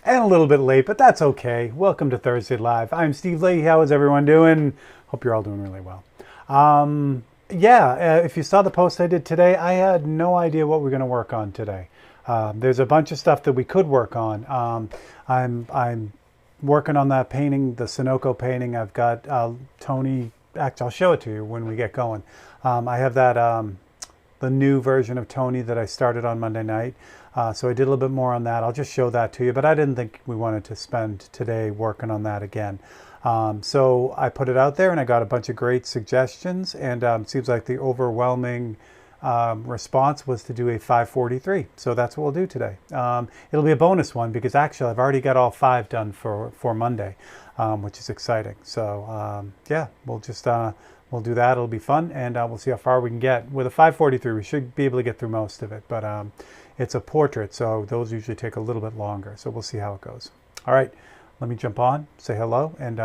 and a little bit late, but that's okay. Welcome to Thursday Live. I'm Steve Leahy. How is everyone doing? Hope you're all doing really well. If you saw the post I did today, I had no idea what we're going to work on today. There's a bunch of stuff that we could work on. I'm working on that painting, the Sunoco painting. I've got Tony. Actually, I'll show it to you when we get going. I have that the new version of Tony that I started on Monday night. So I did a little bit more on that. I'll just show that to you, but I didn't think we wanted to spend today working on that again. So I put it out there and I got a bunch of great suggestions, and it seems like the overwhelming response was to do a 543. So that's what we'll do today. It'll be a bonus one because actually I've already got all 5 done for Monday, which is exciting. So yeah, we'll just we'll do that. It'll be fun, and we'll see how far we can get. With a 543, we should be able to get through most of it, but it's a portrait, so those usually take a little bit longer. So we'll see how it goes. All right, let me jump on, say hello, and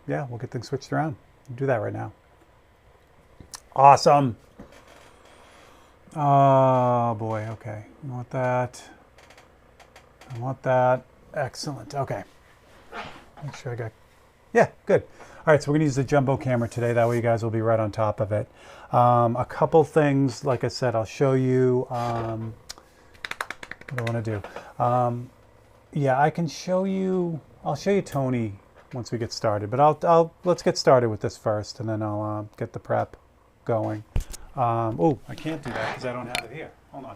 yeah, we'll get things switched around. We'll do that right now. Awesome. Oh boy, okay. I want that. I want that. Excellent. Okay. Make sure I got... Yeah, good. All right, so we're going to use the jumbo camera today. That way you guys will be right on top of it. A couple things, like I said, I'll show you... what do I want to do? Yeah, I can show you... I'll show you Tony once we get started. But let's get started with this first, and then I'll get the prep going. Oh, I can't do that because I don't have it here. Hold on.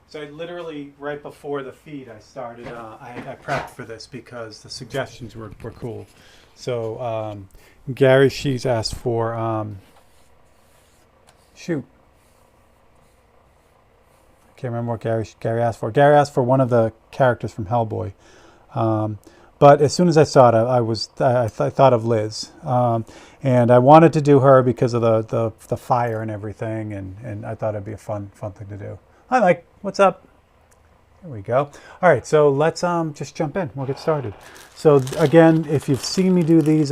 So I literally, right before the feed, I started, I prepped for this because the suggestions were cool. So Gary She's asked for, shoot. I can't remember what Gary asked for. Gary asked for one of the characters from Hellboy. But as soon as I saw it, I thought of Liz. And I wanted to do her because of the fire and everything, and I thought it'd be a fun thing to do. Hi, Mike. What's up? There we go. All right, so let's just jump in. We'll get started. So again, if you've seen me do these,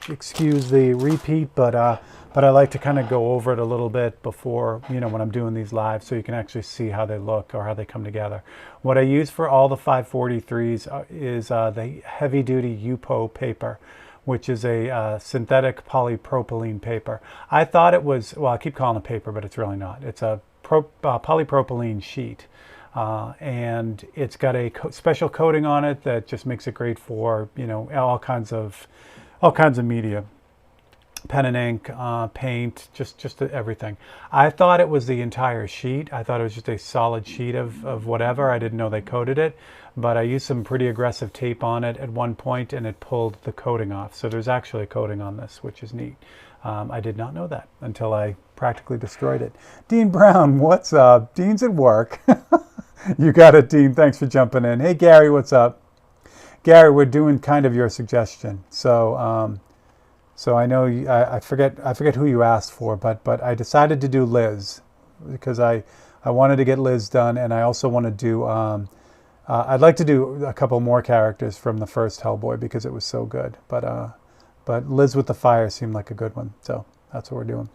excuse the repeat, but I like to kind of go over it a little bit before, when I'm doing these live, so you can actually see how they look or how they come together. What I use for all the 543s is the heavy-duty UPO paper, which is a synthetic polypropylene paper. I thought it was, well, I keep calling it paper, but it's really not. It's a polypropylene sheet. And it's got a special coating on it that just makes it great for, all kinds of media. Pen and ink, paint, just everything. I thought it was the entire sheet. I thought it was just a solid sheet of whatever. I didn't know they coated it, but I used some pretty aggressive tape on it at one point, and it pulled the coating off. So there's actually a coating on this, which is neat. I did not know that until I practically destroyed it. Dean Brown, what's up? Dean's at work. You got it, Dean. Thanks for jumping in. Hey, Gary, what's up? Gary, we're doing kind of your suggestion. So I know I forget who you asked for, but I decided to do Liz because I wanted to get Liz done, and I also want to do I'd like to do a couple more characters from the first Hellboy because it was so good. But Liz with the fire seemed like a good one, so that's what we're doing.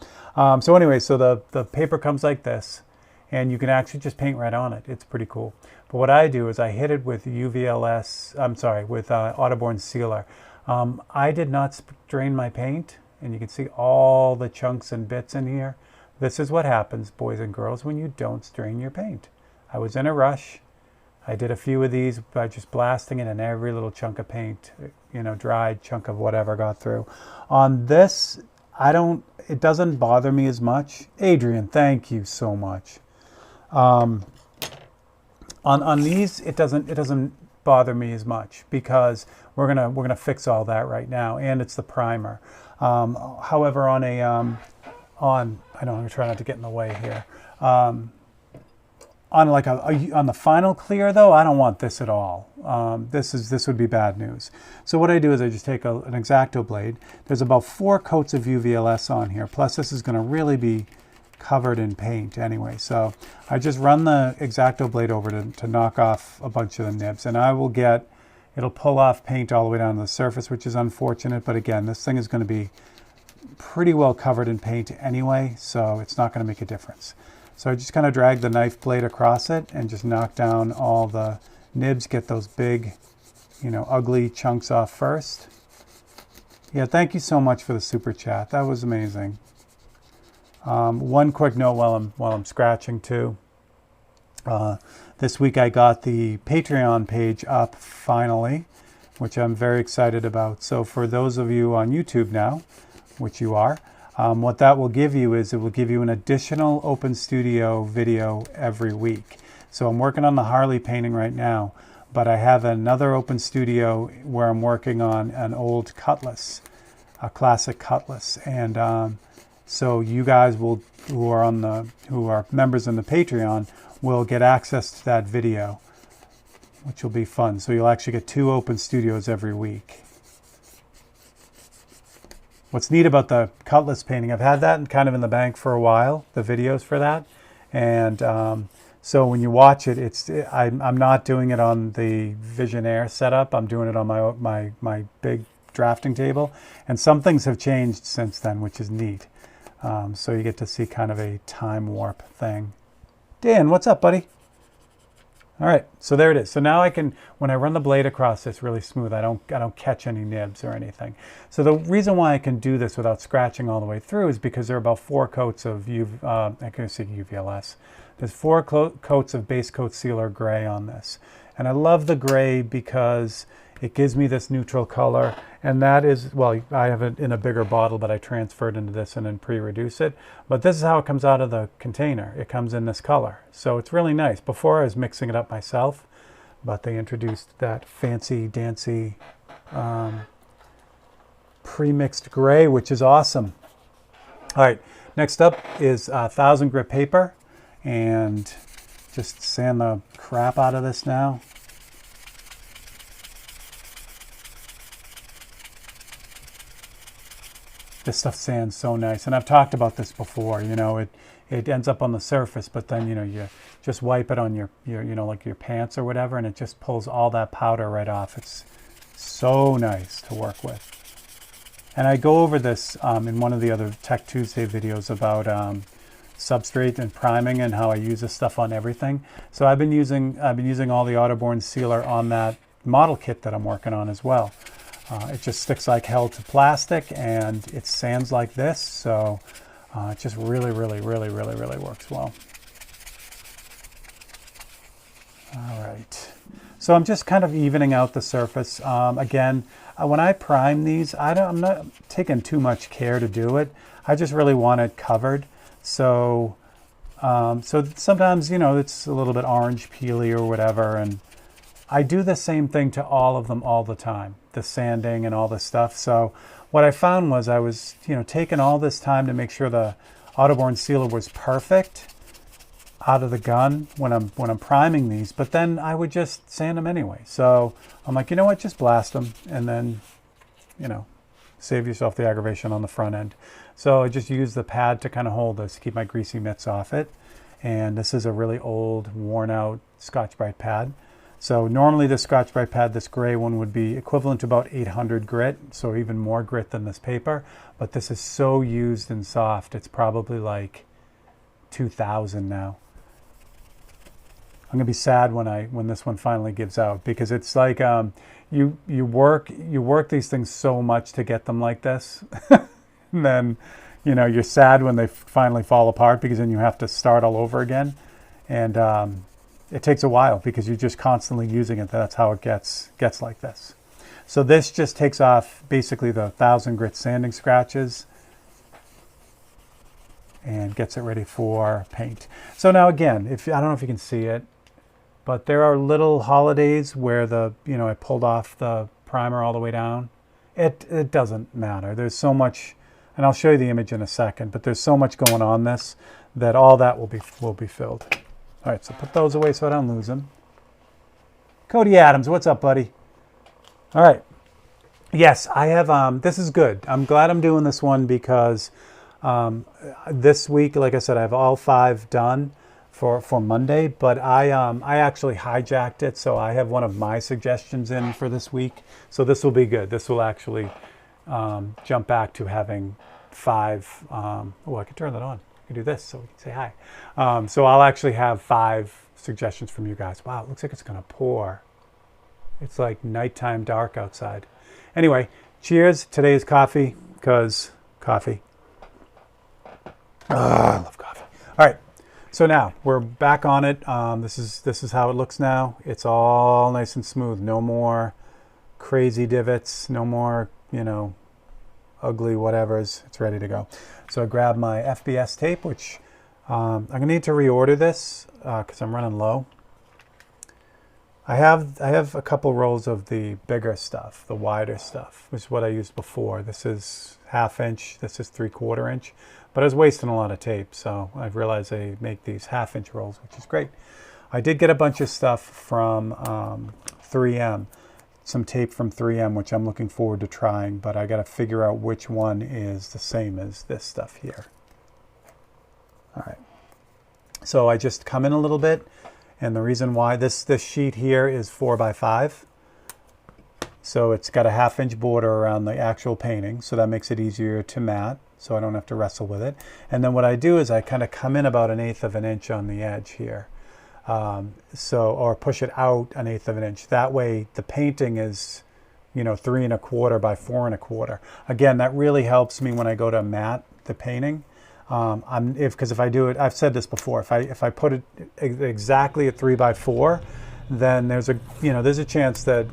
So anyway, so the paper comes like this, and you can actually just paint right on it. It's pretty cool. But what I do is I hit it with with Audubon sealer. I did not drain my paint, and you can see all the chunks and bits in here. This is what happens, boys and girls, when you don't strain your paint. I was in a rush. I did a few of these by just blasting it, and every little chunk of paint, dried chunk of whatever got through. On this, it doesn't bother me as much. Adrian, thank you so much. On these, it doesn't bother me as much because we're gonna fix all that right now, and it's the primer. However, on I know I'm trying not to get in the way here. On the final clear though, I don't want this at all. This would be bad news. So what I do is I just take an X-Acto blade. There's about 4 coats of UVLS on here. Plus this is going to really be covered in paint anyway. So I just run the X-Acto blade over to knock off a bunch of the nibs, and it'll pull off paint all the way down to the surface, which is unfortunate. But again, this thing is going to be pretty well covered in paint anyway, so it's not going to make a difference. So I just kind of drag the knife blade across it and just knock down all the nibs, get those big, ugly chunks off first. Yeah, thank you so much for the super chat. That was amazing. One quick note while I'm scratching too. This week I got the Patreon page up finally, which I'm very excited about. So for those of you on YouTube now, which you are, what that will give you is it will give you an additional Open Studio video every week. So I'm working on the Harley painting right now, but I have another Open Studio where I'm working on an old cutlass, a classic cutlass. And so you guys who are members in the Patreon will get access to that video, which will be fun. So you'll actually get 2 Open Studios every week. What's neat about the cutlass painting, I've had that kind of in the bank for a while, the videos for that. And so when you watch it, I'm not doing it on the Visionaire setup. I'm doing it on my big drafting table. And some things have changed since then, which is neat. So you get to see kind of a time warp thing. Dan, what's up, buddy? All right, so there it is. So now I can, when I run the blade across this really smooth, I don't catch any nibs or anything. So the reason why I can do this without scratching all the way through is because there are about 4 coats of I can say UVLS. There's 4 coats of base coat sealer gray on this. And I love the gray because it gives me this neutral color. And that is, well, I have it in a bigger bottle, but I transferred into this and then pre-reduce it. But this is how it comes out of the container. It comes in this color. So it's really nice. Before I was mixing it up myself, but they introduced that fancy dancy pre-mixed gray, which is awesome. All right, next up is 1000 grit paper. And just sand the crap out of this now. This stuff sands so nice. And I've talked about this before, it ends up on the surface, but then, you just wipe it on your like your pants or whatever, and it just pulls all that powder right off. It's so nice to work with. And I go over this in one of the other Tech Tuesday videos about substrate and priming and how I use this stuff on everything. So I've been using all the Autoborn sealer on that model kit that I'm working on as well. It just sticks like hell to plastic, and it sands like this, so it just really works well. All right, so I'm just kind of evening out the surface. Again, when I prime these, I'm not taking too much care to do it. I just really want it covered. So sometimes, it's a little bit orange peely or whatever, and I do the same thing to all of them all the time, the sanding and all this stuff. So what I found was I was, taking all this time to make sure the Autoborn sealer was perfect out of the gun when I'm priming these, but then I would just sand them anyway. So I'm like, you know what, just blast them, and then, save yourself the aggravation on the front end. So I just use the pad to kind of hold this, keep my greasy mitts off it. And this is a really old, worn out Scotch-Brite pad. So normally this Scotch-Brite pad, this gray one, would be equivalent to about 800 grit, so even more grit than this paper. But this is so used and soft, it's probably like 2000 now. I'm gonna be sad when this one finally gives out, because it's like you work these things so much to get them like this, and then you're sad when they finally fall apart, because then you have to start all over again, and it takes a while because you're just constantly using it. That's how it gets like this. So this just takes off basically the 1000 grit sanding scratches and gets it ready for paint. So now again, I don't know if you can see it, but there are little holidays where I pulled off the primer all the way down. It doesn't matter. There's so much, and I'll show you the image in a second, but there's so much going on this that all that will be filled. All right, so put those away so I don't lose them. Cody Adams, what's up, buddy? All right. Yes, I have, this is good. I'm glad I'm doing this one because this week, like I said, I have all 5 done for Monday, but I actually hijacked it, so I have one of my suggestions in for this week. So this will be good. This will actually jump back to having 5, oh, I could turn that on. I can do this so we can say hi. So I'll actually have 5 suggestions from you guys. Wow, it looks like it's going to pour. It's like nighttime dark outside. Anyway, cheers. Today's coffee, because coffee. I love coffee. All right. So now we're back on it. This is how it looks now. It's all nice and smooth. No more crazy divots. No more, ugly whatevers. It's ready to go. So I grabbed my FBS tape, which I'm gonna need to reorder this because I'm running low. I have a couple rolls of the bigger stuff, the wider stuff, which is what I used before. This is 1/2 inch. This is 3/4 inch. But I was wasting a lot of tape, so I've realized they make these 1/2 inch rolls, which is great. I did get a bunch of stuff from 3M, some tape from 3M, which I'm looking forward to trying, but I got to figure out which one is the same as this stuff here. All right. So I just come in a little bit, and the reason why this sheet here is 4x5. So it's got a 1/2 inch border around the actual painting, so that makes it easier to mat, so I don't have to wrestle with it. And then what I do is I kind of come in about 1/8 of an inch on the edge here. Or push it out 1/8 of an inch. That way the painting is, 3 1/4 by 4 1/4. Again, that really helps me when I go to mat the painting. Because if I do it, I've said this before, if I put it exactly at 3 by 4, then there's a chance that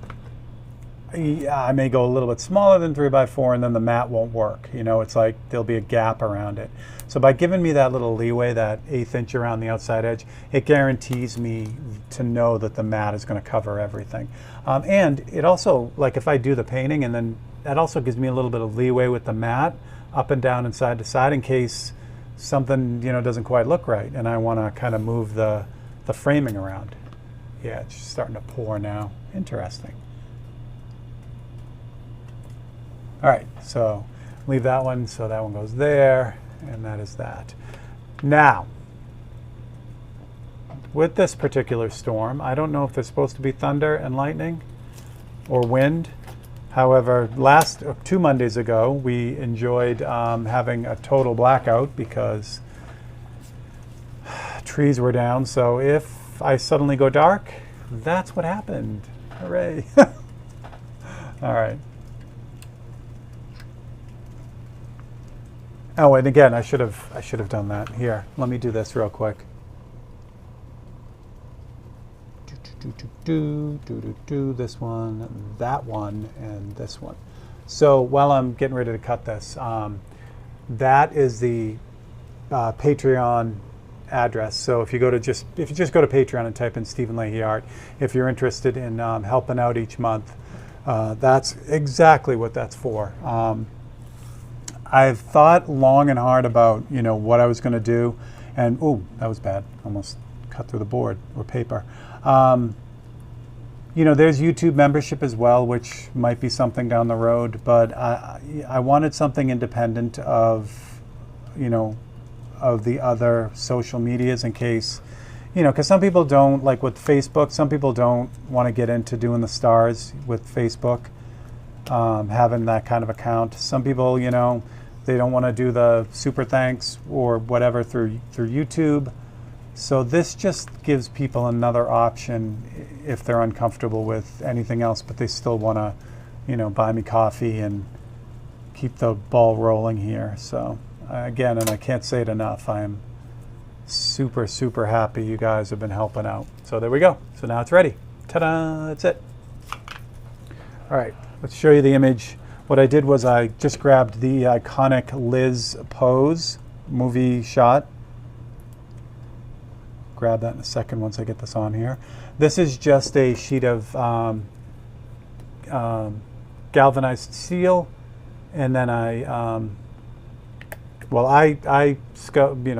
I may go a little bit smaller than 3 by 4, and then the mat won't work. It's like there'll be a gap around it. So by giving me that little leeway, that 1/8 inch around the outside edge, it guarantees me to know that the mat is going to cover everything. And it also, like if I do the painting, and then that also gives me a little bit of leeway with the mat up and down and side to side in case something doesn't quite look right, and I want to kind of move the framing around. Yeah, it's just starting to pour now. Interesting. All right, so leave that one, so that one goes there, and that is that. Now, with this particular storm, I don't know if there's supposed to be thunder and lightning or wind. However, 2 Mondays ago, we enjoyed having a total blackout because trees were down. So if I suddenly go dark, that's what happened. Hooray. All right. Oh, and again, I should have done that. Here, let me do this real quick. This one, that one, and this one. So while I'm getting ready to cut this, that is the Patreon address. So if you just go to Patreon and type in Stephen Leahy Art, if you're interested in helping out each month, that's exactly what that's for. I've thought long and hard about what I was going to do, and that was bad. Almost cut through the board or paper. There's YouTube membership as well, which might be something down the road, but I wanted something independent of the other social medias in case, because some people don't, like with Facebook, some people don't want to get into doing the stars with Facebook, having that kind of account. Some people, they don't want to do the super thanks or whatever through YouTube. So this just gives people another option if they're uncomfortable with anything else, but they still want to, buy me coffee and keep the ball rolling here. So again, and I can't say it enough, I am super, super happy you guys have been helping out. So there we go. So now it's ready. Ta-da, that's it. All right, let's show you the image. What I did was I just grabbed the iconic Liz pose movie shot. Grab that in a second once I get this on here. This is just a sheet of galvanized steel, and then I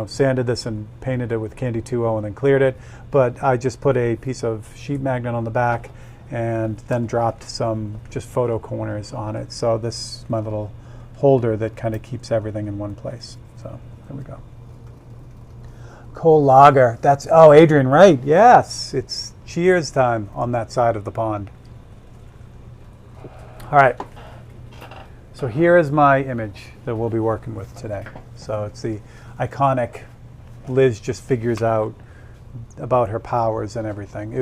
sanded this and painted it with Candy 2.0 and then cleared it. But I just put a piece of sheet magnet on the back and then dropped some just photo corners on it. So this is my little holder that kind of keeps everything in one place. So there we go. Cole Lager. That's, Adrian, right. Yes, it's cheers time on that side of the pond. All right. So here is my image that we'll be working with today. So it's iconic Liz just figures out about her powers and everything.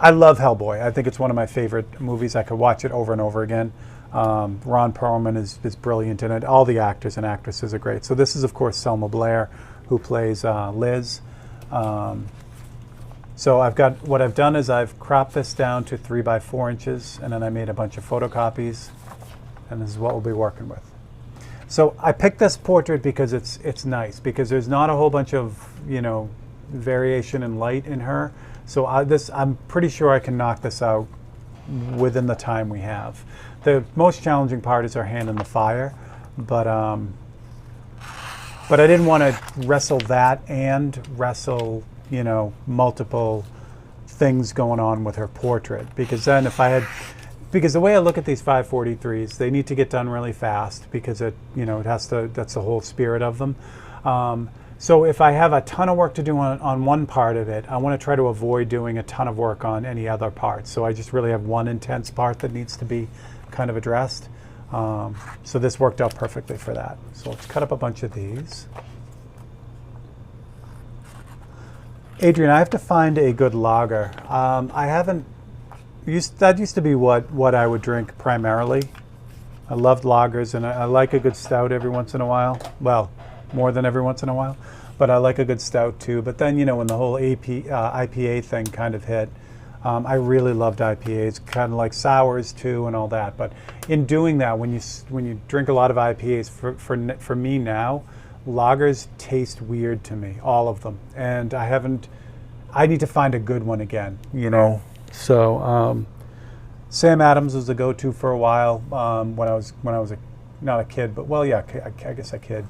I love Hellboy. I think it's one of my favorite movies. I could watch it over and over again. Ron Perlman is brilliant in it. All the actors and actresses are great. So this is, of course, Selma Blair, who plays Liz. So what I've done is I've cropped this down to 3 by 4 inches, and then I made a bunch of photocopies, and this is what we'll be working with. So I picked this portrait because it's nice, because there's not a whole bunch of, variation in light in her. So I'm pretty sure I can knock this out within the time we have. The most challenging part is her hand in the fire, but I didn't want to wrestle that and wrestle, multiple things going on with her portrait, because then because the way I look at these 543s, they need to get done really fast, because that's the whole spirit of them. So if I have a ton of work to do on one part of it, I want to try to avoid doing a ton of work on any other parts. So I just really have one intense part that needs to be kind of addressed. So this worked out perfectly for that. So let's cut up a bunch of these. Adrian, I have to find a good lager. That used to be what I would drink primarily. I loved lagers, and I like a good stout every once in a while. Well, more than every once in a while, but I like a good stout too. But then, when the whole IPA thing kind of hit, I really loved IPAs, kind of like sours too and all that. But in doing that, when you drink a lot of IPAs, for me now, lagers taste weird to me, all of them. And I need to find a good one again, So Sam Adams was the go-to for a while when I was not a kid, but well, yeah, I guess a kid.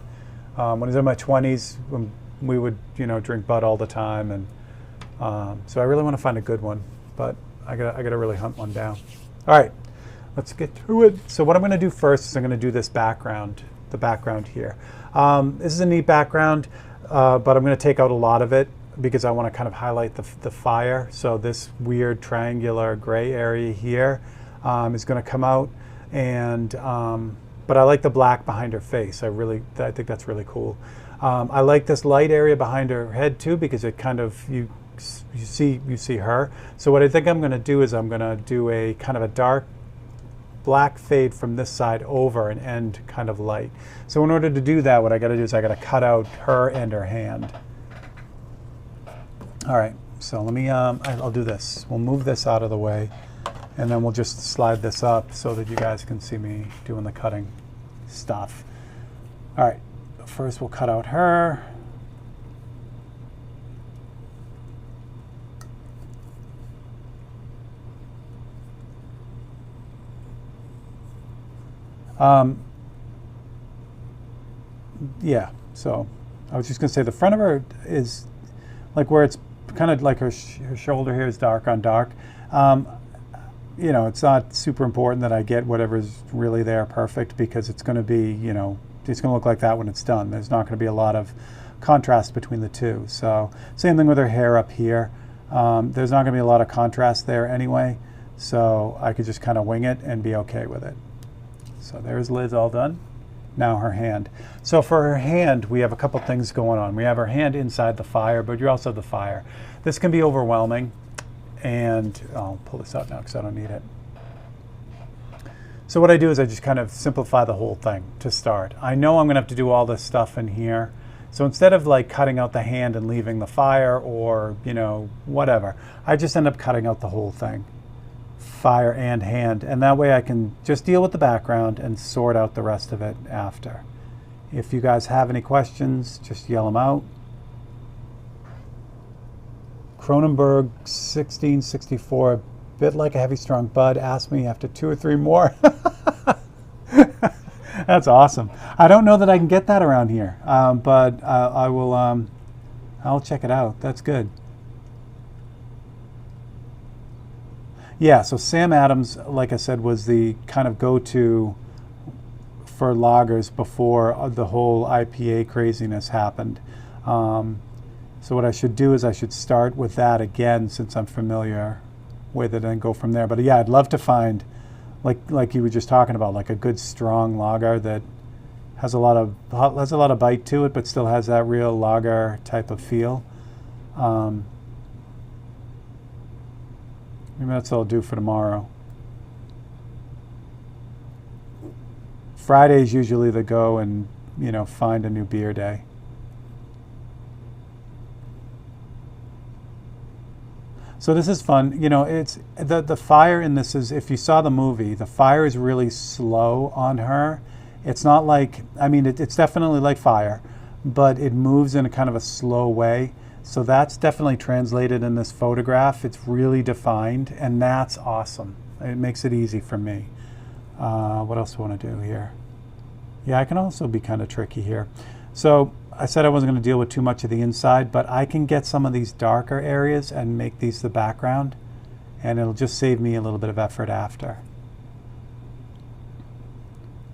When I was in my 20s, when we would, drink Bud all the time, and so I really want to find a good one, but I gotta really hunt one down. All right, let's get to it. So what I'm going to do first is I'm going to do this background, the background here. This is a neat background, but I'm going to take out a lot of it because I want to kind of highlight the fire. So this weird triangular gray area here is going to come out, and but I like the black behind her face. I think that's really cool. I like this light area behind her head too, because it kind of you see her. So what I think I'm going to do is I'm going to do a kind of a dark black fade from this side over and end kind of light. So in order to do that, what I got to do is I got to cut out her and her hand. All right. So let me. I'll do this. We'll move this out of the way, and then we'll just slide this up so that you guys can see me doing the cutting stuff. All right, first we'll cut out her. Yeah, so I was just gonna say the front of her is like where it's kind of like her shoulder here is dark on dark. It's not super important that I get whatever's really there perfect, because it's going to be, it's going to look like that when it's done. There's not going to be a lot of contrast between the two. So same thing with her hair up here. There's not going to be a lot of contrast there anyway. So I could just kind of wing it and be okay with it. So there's Liz all done. Now her hand. So for her hand, we have a couple things going on. We have her hand inside the fire, but you also have the fire. This can be overwhelming. And I'll pull this out now because I don't need it. So what I do is I just kind of simplify the whole thing to start. I know I'm going to have to do all this stuff in here. So instead of like cutting out the hand and leaving the fire or, whatever, I just end up cutting out the whole thing. Fire and hand. And that way I can just deal with the background and sort out the rest of it after. If you guys have any questions, just yell them out. Cronenberg 1664, a bit like a heavy strong bud. Ask me after 2 or 3 more. That's awesome. I don't know that I can get that around here, but I will. I'll check it out. That's good. Yeah. So Sam Adams, like I said, was the kind of go-to for lagers before the whole IPA craziness happened. So what I should do is I should start with that again, since I'm familiar with it, and go from there. But yeah, I'd love to find, like you were just talking about, like a good strong lager that has a lot of bite to it, but still has that real lager type of feel. Maybe that's what I'll do for tomorrow. Friday's usually the go and, you know, find a new beer day. So this is fun. You know, it's the fire in this is, if you saw the movie, the fire is really slow on her. It's not like, I mean, it's definitely like fire, but it moves in a kind of a slow way. So that's definitely translated in this photograph. It's really defined, and that's awesome. It makes it easy for me. What else do I want to do here? Yeah, I can also be kind of tricky here. So I said I wasn't going to deal with too much of the inside, but I can get some of these darker areas and make these the background, and it'll just save me a little bit of effort after.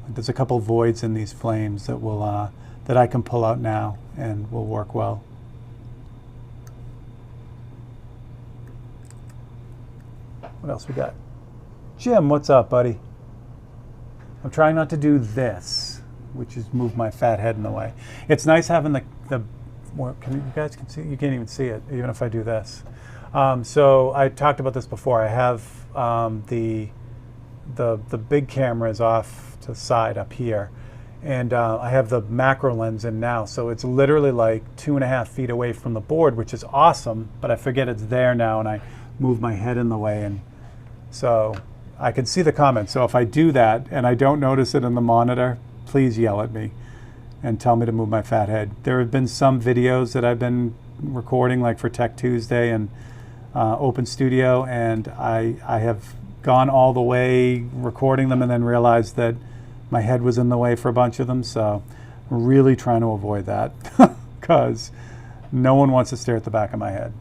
There's a couple voids in these flames that will that I can pull out now and will work well. What else we got? Jim, what's up, buddy? I'm trying not to do this, which is move my fat head in the way. It's nice having the you guys can see, you can't even see it, even if I do this. So I talked about this before. I have the big cameras off to the side up here, and I have the macro lens in now, so it's literally like 2.5 feet away from the board, which is awesome, but I forget it's there now, and I move my head in the way, and so I can see the comments. So if I do that and I don't notice it in the monitor, please yell at me and tell me to move my fat head. There have been some videos that I've been recording, like for Tech Tuesday and Open Studio, and I have gone all the way recording them and then realized that my head was in the way for a bunch of them. So I'm really trying to avoid that because no one wants to stare at the back of my head.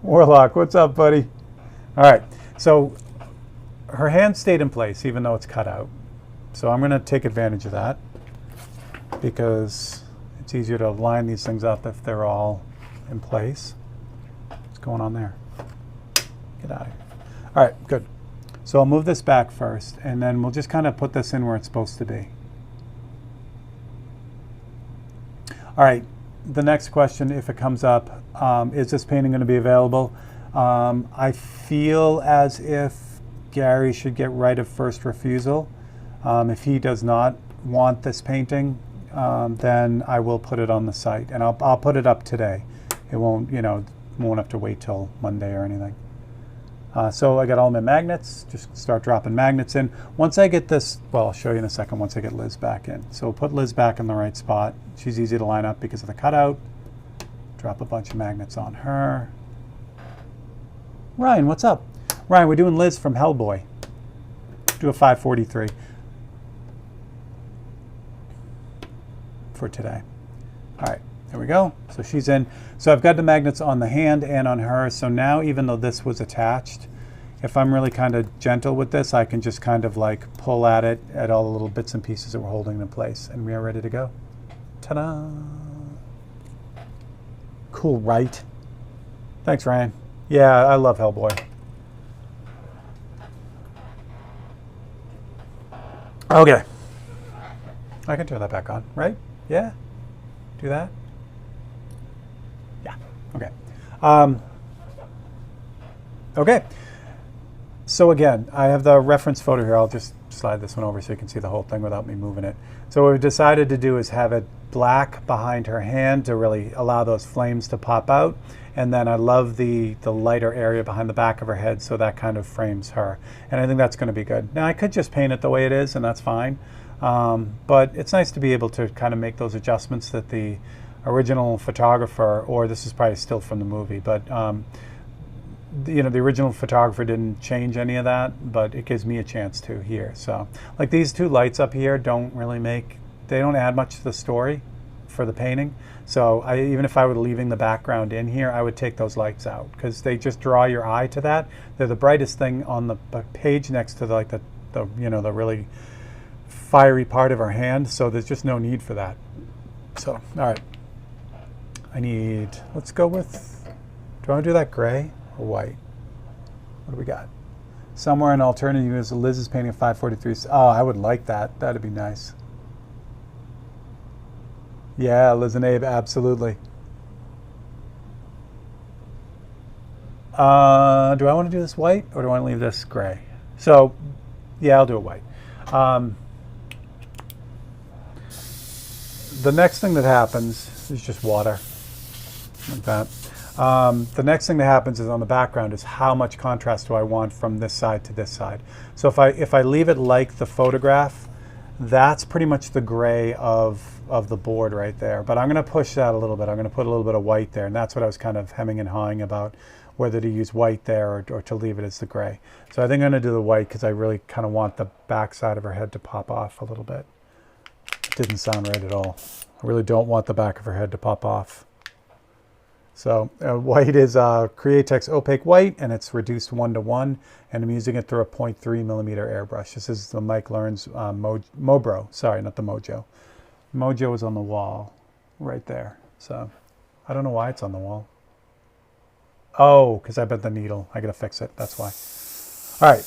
Warlock, what's up, buddy? All right, so her hand stayed in place even though it's cut out. So I'm going to take advantage of that because it's easier to line these things up if they're all in place. What's going on there? Get out of here. All right, good. So I'll move this back first, and then we'll just kind of put this in where it's supposed to be. All right, the next question, if it comes up, is this painting going to be available? I feel as if Gary should get right of first refusal. If he does not want this painting, then I will put it on the site, and I'll put it up today. It won't, you know, won't have to wait till Monday or anything. So I got all my magnets. Just start dropping magnets in. Once I get this, well, I'll show you in a second once I get Liz back in. So we'll put Liz back in the right spot. She's easy to line up because of the cutout. Drop a bunch of magnets on her. Ryan, what's up? Ryan, we're doing Liz from Hellboy. Do a 543 for today. All right, there we go. So she's in. So I've got the magnets on the hand and on her. So now, even though this was attached, if I'm really kind of gentle with this, I can just kind of like pull at it at all the little bits and pieces that we're holding in place, and we are ready to go. Ta-da! Cool, right? Thanks, Ryan. Yeah, I love Hellboy. Okay. I can turn that back on, right? Yeah? Do that? Yeah, okay. Okay. So again, I have the reference photo here. I'll just slide this one over so you can see the whole thing without me moving it. So what we've decided to do is have it black behind her hand to really allow those flames to pop out. And then I love the lighter area behind the back of her head, so that kind of frames her. And I think that's going to be good. Now I could just paint it the way it is, and that's fine. But it's nice to be able to kind of make those adjustments that the original photographer, or this is probably still from the movie, but you know, the original photographer didn't change any of that, but it gives me a chance to here. So like these two lights up here don't really they don't add much to the story for the painting. So even if I were leaving the background in here, I would take those lights out because they just draw your eye to that. They're the brightest thing on the page next to the you know, the really fiery part of her hand. So there's just no need for that. So, all right. Let's go with, do I want to do that gray or white? What do we got? Somewhere in alternative use, Liz is painting a 543. Oh, I would like that. That'd be nice. Yeah, Liz and Abe, absolutely. Do I want to do this white or do I want to leave this gray? So, yeah, I'll do it white. The next thing that happens is just water, like that. The next thing that happens is on the background is how much contrast do I want from this side to this side. So if I leave it like the photograph, that's pretty much the gray of the board right there. But I'm going to push that a little bit. I'm going to put a little bit of white there, and that's what I was kind of hemming and hawing about, whether to use white there or to leave it as the gray. So I think I'm going to do the white because I really kind of want the back side of her head to pop off a little bit. It didn't sound right at all. I really don't want the back of her head to pop off. So white is Createx Opaque White, and it's reduced 1:1, and I'm using it through a 0.3 millimeter airbrush. This is the Mike Learns Mobro. Sorry, not the Mojo. Mojo is on the wall right there. So I don't know why it's on the wall. Oh, because I bent the needle. I got to fix it. That's why. All right.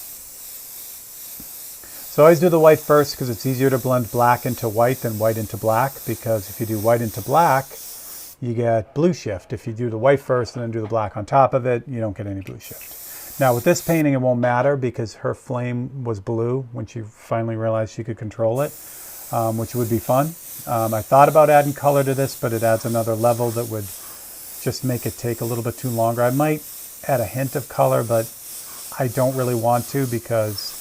So I always do the white first because it's easier to blend black into white than white into black, because if you do white into black, you get blue shift. If you do the white first and then do the black on top of it, you don't get any blue shift. Now with this painting, it won't matter because her flame was blue when she finally realized she could control it, which would be fun. I thought about adding color to this, but it adds another level that would just make it take a little bit too longer. I might add a hint of color, but I don't really want to because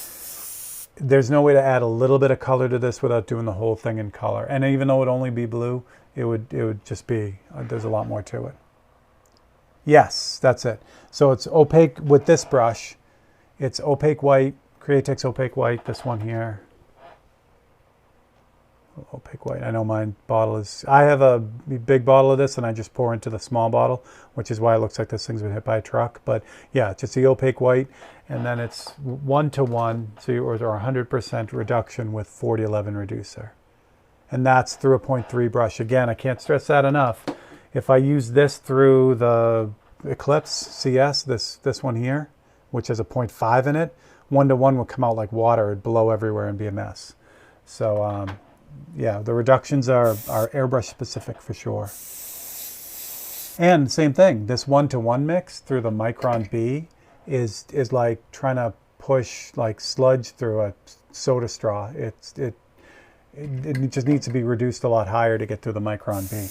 there's no way to add a little bit of color to this without doing the whole thing in color. And even though it would only be blue, it would just be, there's a lot more to it. Yes, that's it. So it's opaque with this brush. It's opaque white, Createx Opaque White, this one here. Opaque white. I know my bottle is, I have a big bottle of this and I just pour into the small bottle, which is why it looks like this thing's been hit by a truck. But yeah, it's just the opaque white, and then it's 1:1, so or 100% reduction with 4011 reducer. And that's through a 0.3 brush. Again, I can't stress that enough. If I use this through the Eclipse CS, this one here, which has a 0.5 in it, 1:1 would come out like water. It'd blow everywhere and be a mess. So yeah, the reductions are airbrush specific for sure. And same thing, this 1:1 mix through the Micron B is like trying to push like sludge through a soda straw. It just needs to be reduced a lot higher to get through the Micron B.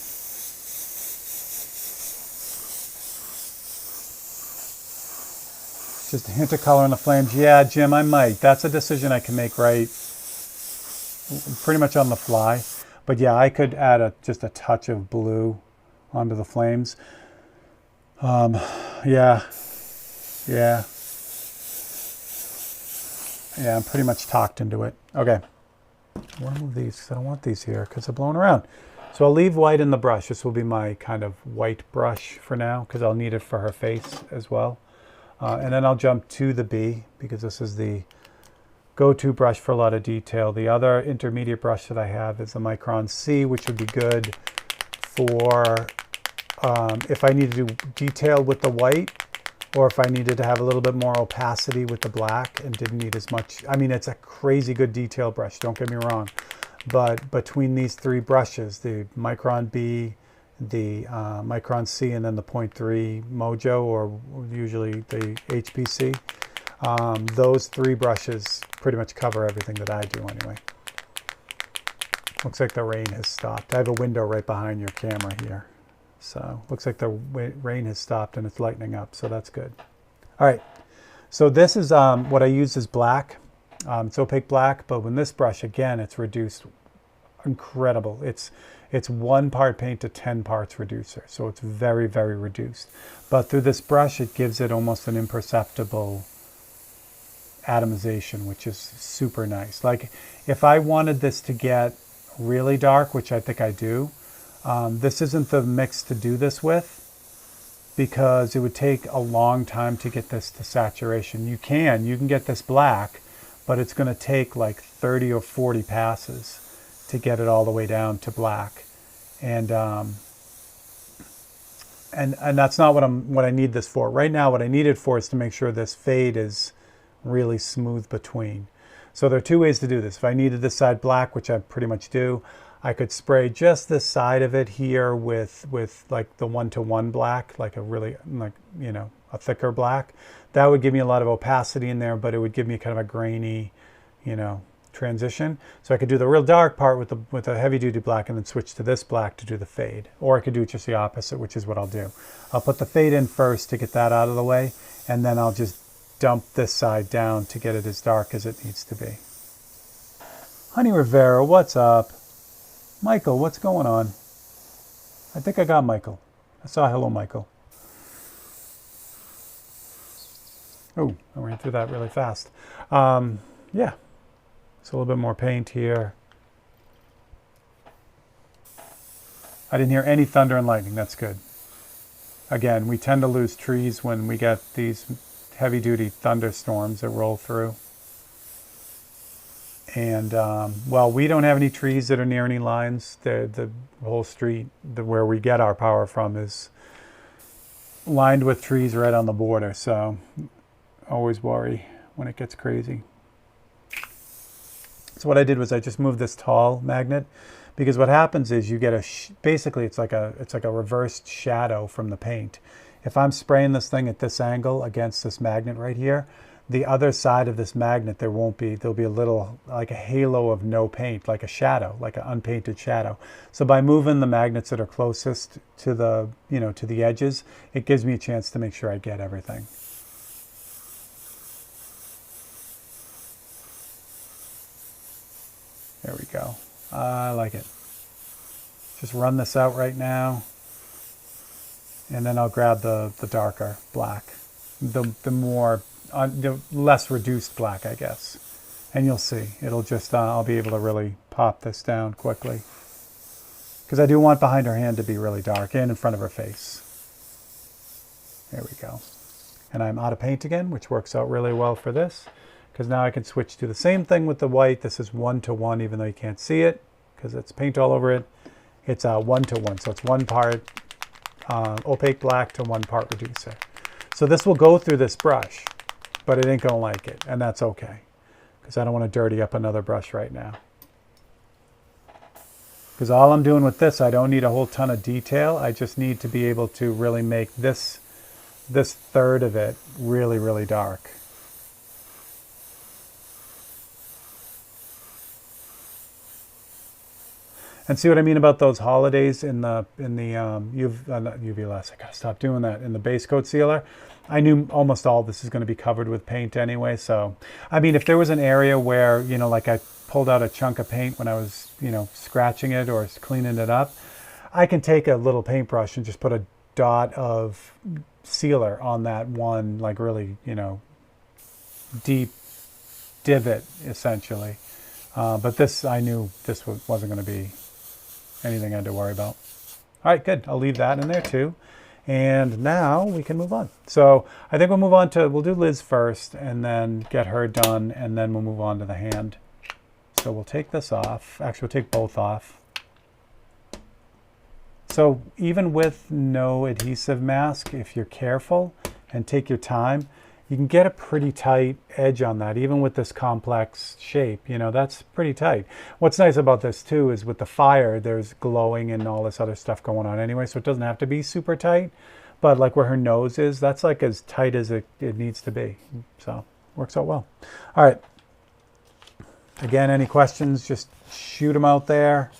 Just a hint of color in the flames. Yeah, Jim, I might. That's a decision I can make right pretty much on the fly. But yeah, I could add just a touch of blue onto the flames. Yeah, I'm pretty much talked into it. Okay, I want to move these because I don't want these here because they're blowing around. So I'll leave white in the brush. This will be my kind of white brush for now because I'll need it for her face as well. And then I'll jump to the B because this is the go-to brush for a lot of detail. The other intermediate brush that I have is the Micron C, which would be good for if I need to do detail with the white, or if I needed to have a little bit more opacity with the black and didn't need as much. I mean, it's a crazy good detail brush, don't get me wrong. But between these three brushes, the Micron B, the Micron C, and then the 0.3 Mojo, or usually the HPC, those three brushes pretty much cover everything that I do anyway. Looks like the rain has stopped. I have a window right behind your camera here. So looks like the rain has stopped and it's lightening up, so that's good. All right, so this is what I use is black. It's opaque black, but when this brush, again, it's reduced incredible. It's 1 part paint to 10 parts reducer, so it's very, very reduced. But through this brush, it gives it almost an imperceptible atomization, which is super nice. Like if I wanted this to get really dark, which I think I do, this isn't the mix to do this with because it would take a long time to get this to saturation. You can get this black, but it's going to take like 30 or 40 passes to get it all the way down to black. And that's not what I need this for. Right now, what I need it for is to make sure this fade is really smooth between. So there are two ways to do this. If I needed this side black, which I pretty much do, I could spray just this side of it here with like the 1-to-1 black, like a really, like, you know, a thicker black. That would give me a lot of opacity in there, but it would give me kind of a grainy, you know, transition. So I could do the real dark part with a heavy duty black and then switch to this black to do the fade. Or I could do just the opposite, which is what I'll do. I'll put the fade in first to get that out of the way, and then I'll just dump this side down to get it as dark as it needs to be. Honey Rivera, what's up? Michael, what's going on? I think I got Michael. I saw hello, Michael. Oh, I ran through that really fast. Yeah, it's a little bit more paint here. I didn't hear any thunder and lightning. That's good. Again, we tend to lose trees when we get these heavy-duty thunderstorms that roll through. And, well, we don't have any trees that are near any lines. The whole street where we get our power from is lined with trees right on the border. So always worry when it gets crazy. So what I did was I just moved this tall magnet, because what happens is you get basically it's like a reversed shadow from the paint. If I'm spraying this thing at this angle against this magnet right here, the other side of this magnet, there'll be a little, like a halo of no paint, like a shadow, like an unpainted shadow. So by moving the magnets that are closest to the, you know, to the edges, it gives me a chance to make sure I get everything. There we go. I like it. Just run this out right now, and then I'll grab the darker black, the less reduced black, I guess. And you'll see, it'll just, I'll be able to really pop this down quickly. Because I do want behind her hand to be really dark and in front of her face. There we go. And I'm out of paint again, which works out really well for this. Because now I can switch to the same thing with the white. This is 1-to-1, even though you can't see it, because it's paint all over it. It's 1-to-1, so it's 1 part opaque black to 1 part reducer. So this will go through this brush, but it ain't gonna like it, and that's okay, because I don't want to dirty up another brush right now. Because all I'm doing with this, I don't need a whole ton of detail. I just need to be able to really make this third of it really, really dark. And see what I mean about those holidays in the not UV-less. I gotta stop doing that. In the base coat sealer, I knew almost all this is going to be covered with paint anyway. So, I mean, if there was an area where, you know, like I pulled out a chunk of paint when I was, you know, scratching it or cleaning it up, I can take a little paintbrush and just put a dot of sealer on that one, like really, you know, deep divot essentially. But this, I knew this wasn't going to be anything I had to worry about. All right, good. I'll leave that in there too. And now we can move on. So I think we'll move on to, we'll do Liz first and then get her done, and then we'll move on to the hand. So we'll take this off. Actually, we'll take both off. So even with no adhesive mask, if you're careful and take your time, you can get a pretty tight edge on that, even with this complex shape. You know, that's pretty tight. What's nice about this too is with the fire, there's glowing and all this other stuff going on anyway, so it doesn't have to be super tight. But like where her nose is, that's like as tight as it needs to be. So works out well. All right. Again, any questions, just shoot them out there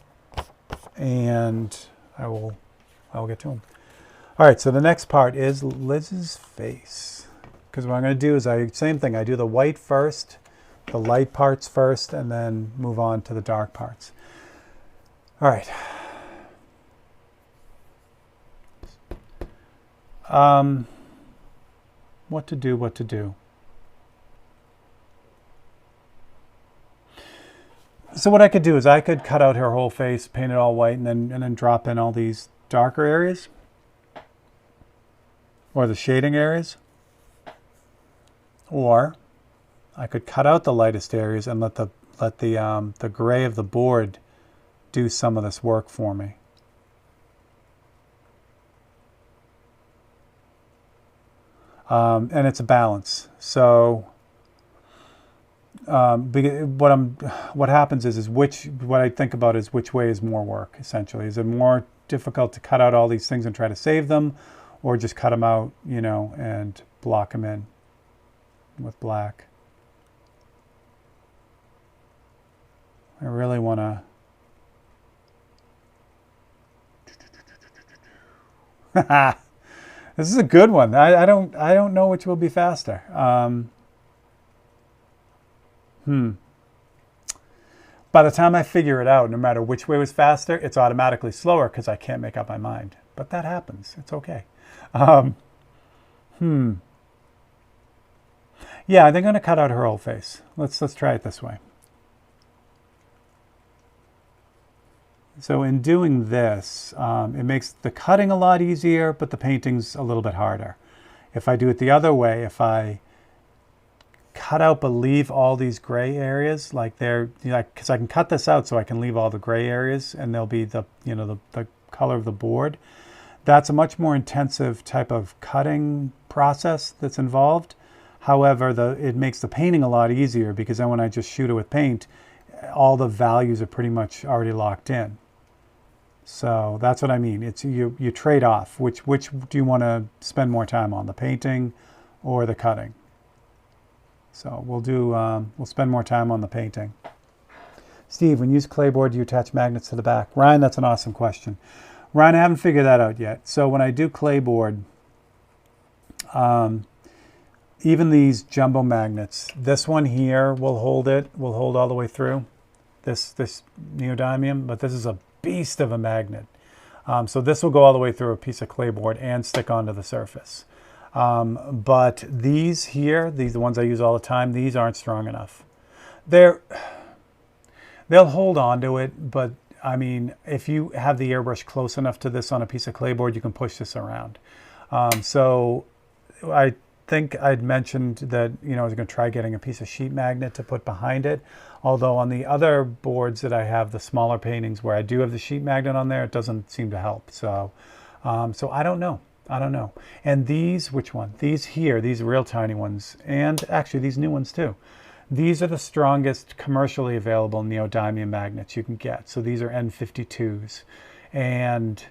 and I will get to them. All right, so the next part is Liz's face. Because what I'm going to do is, same thing, I do the white first, the light parts first, and then move on to the dark parts. All right. What to do. So what I could do is I could cut out her whole face, paint it all white, and then drop in all these darker areas, or the shading areas. Or I could cut out the lightest areas and let the gray of the board do some of this work for me. And it's a balance. So what happens is what I think about is which way is more work, essentially. Is it more difficult to cut out all these things and try to save them, or just cut them out, and block them in with black? I really want to. This is a good one. I don't know which will be faster. By the time I figure it out, no matter which way was faster, it's automatically slower because I can't make up my mind. But that happens. It's okay. Yeah, they're going to cut out her whole face. Let's try it this way. So in doing this, it makes the cutting a lot easier, but the painting's a little bit harder. If I do it the other way, if I cut out but leave all these gray areas, because I can cut this out so I can leave all the gray areas and they'll be the color of the board. That's a much more intensive type of cutting process that's involved. However, it makes the painting a lot easier because then when I just shoot it with paint, all the values are pretty much already locked in. So that's what I mean. It's you trade off. Which do you want to spend more time on, the painting or the cutting? So we'll spend more time on the painting. Steve, when you use clayboard, do you attach magnets to the back? Ryan, that's an awesome question. Ryan, I haven't figured that out yet. So when I do clayboard, even these jumbo magnets, this one here will hold all the way through, this neodymium, but this is a beast of a magnet. So this will go all the way through a piece of clayboard and stick onto the surface. But these here, the ones I use all the time, these aren't strong enough. They'll hold on to it, but I mean, if you have the airbrush close enough to this on a piece of clayboard, you can push this around. So I think I'd mentioned that, I was going to try getting a piece of sheet magnet to put behind it. Although on the other boards that I have, the smaller paintings where I do have the sheet magnet on there, it doesn't seem to help. So I don't know. And these, which one? These here, these real tiny ones, and actually these new ones too. These are the strongest commercially available neodymium magnets you can get. So these are N52s. And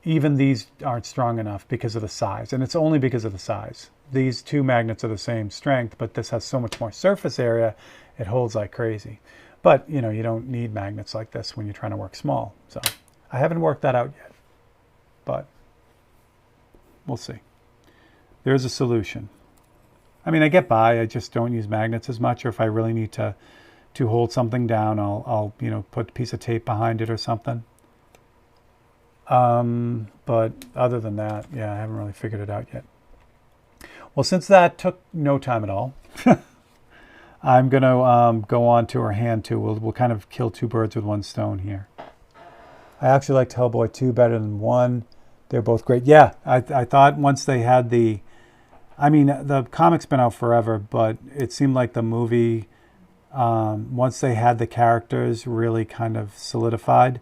even these aren't strong enough because of the size. And it's only because of the size. These two magnets are the same strength, but this has so much more surface area, it holds like crazy. But, you don't need magnets like this when you're trying to work small. So I haven't worked that out yet, but we'll see. There's a solution. I mean, I get by. I just don't use magnets as much, or if I really need to hold something down, I'll put a piece of tape behind it or something. But other than that, yeah, I haven't really figured it out yet. Well, since that took no time at all, I'm going to go on to her hand too. We'll kind of kill two birds with one stone here. I actually liked Hellboy 2 better than 1. They're both great. Yeah, I thought once they had the comic's been out forever, but it seemed like the movie, once they had the characters really kind of solidified,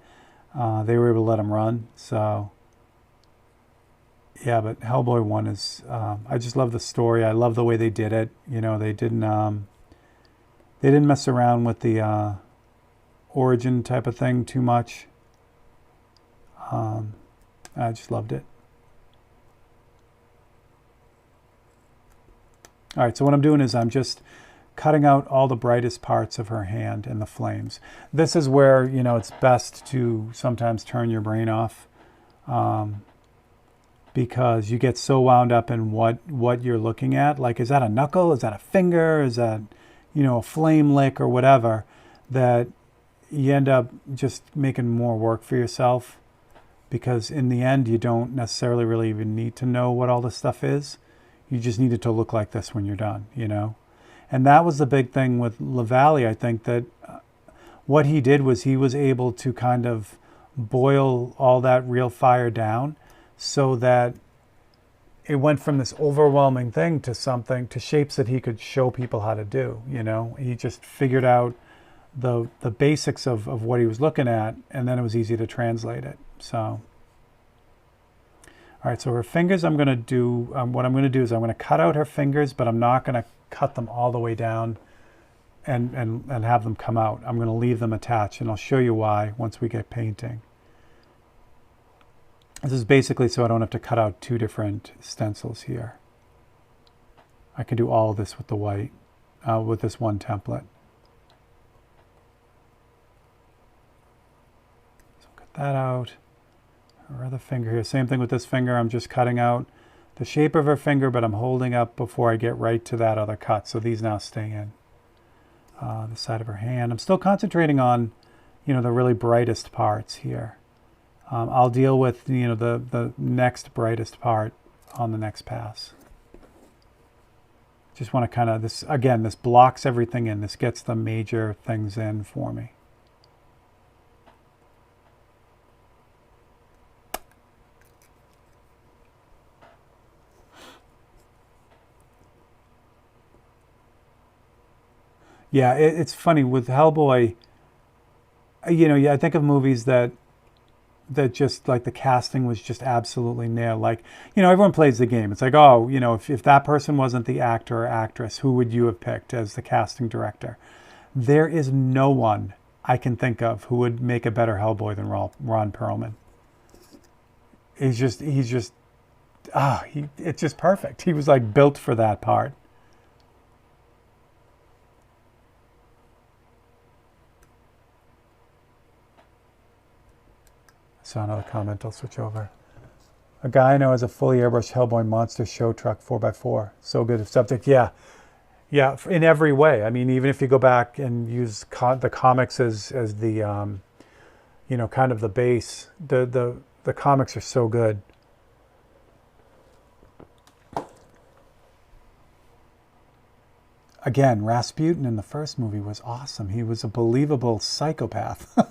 they were able to let them run. So yeah, but Hellboy 1 is, I just love the story. I love the way they did it. They didn't mess around with the origin type of thing too much. I just loved it. All right, so what I'm doing is I'm just cutting out all the brightest parts of her hand in the flames. This is where, it's best to sometimes turn your brain off, because you get so wound up in what you're looking at. Like, is that a knuckle? Is that a finger? Is that, a flame lick or whatever, that you end up just making more work for yourself, because in the end, you don't necessarily really even need to know what all this stuff is. You just need it to look like this when you're done, And that was the big thing with LaValle. I think that what he did was he was able to kind of boil all that real fire down so that it went from this overwhelming thing to shapes that he could show people how to do, He just figured out the basics of what he was looking at, and then it was easy to translate it. So, all right, so her fingers, I'm going to do, what I'm going to do is I'm going to cut out her fingers, but I'm not going to cut them all the way down and have them come out. I'm going to leave them attached, and I'll show you why once we get painting. This is basically so I don't have to cut out two different stencils here. I can do all of this with the white, with this one template. So cut that out. Her other finger here. Same thing with this finger. I'm just cutting out the shape of her finger, but I'm holding up before I get right to that other cut. So these now stay in. The side of her hand. I'm still concentrating on, the really brightest parts here. I'll deal with, the next brightest part on the next pass. Just want to kind of, this blocks everything in. This gets the major things in for me. Yeah, it's funny with Hellboy. I think of movies that just like the casting was just absolutely nailed. Like, everyone plays the game. It's like, oh, if that person wasn't the actor or actress, who would you have picked as the casting director? There is no one I can think of who would make a better Hellboy than Ron Perlman. It's just perfect. He was like built for that part. Saw another comment, I'll switch over. A guy I know has a fully airbrushed Hellboy monster show truck 4x4. So good. Subject, yeah, in every way. I mean, even if you go back and use the comics as the, kind of the base, the comics are so good. Again, Rasputin in the first movie was awesome. He was a believable psychopath. I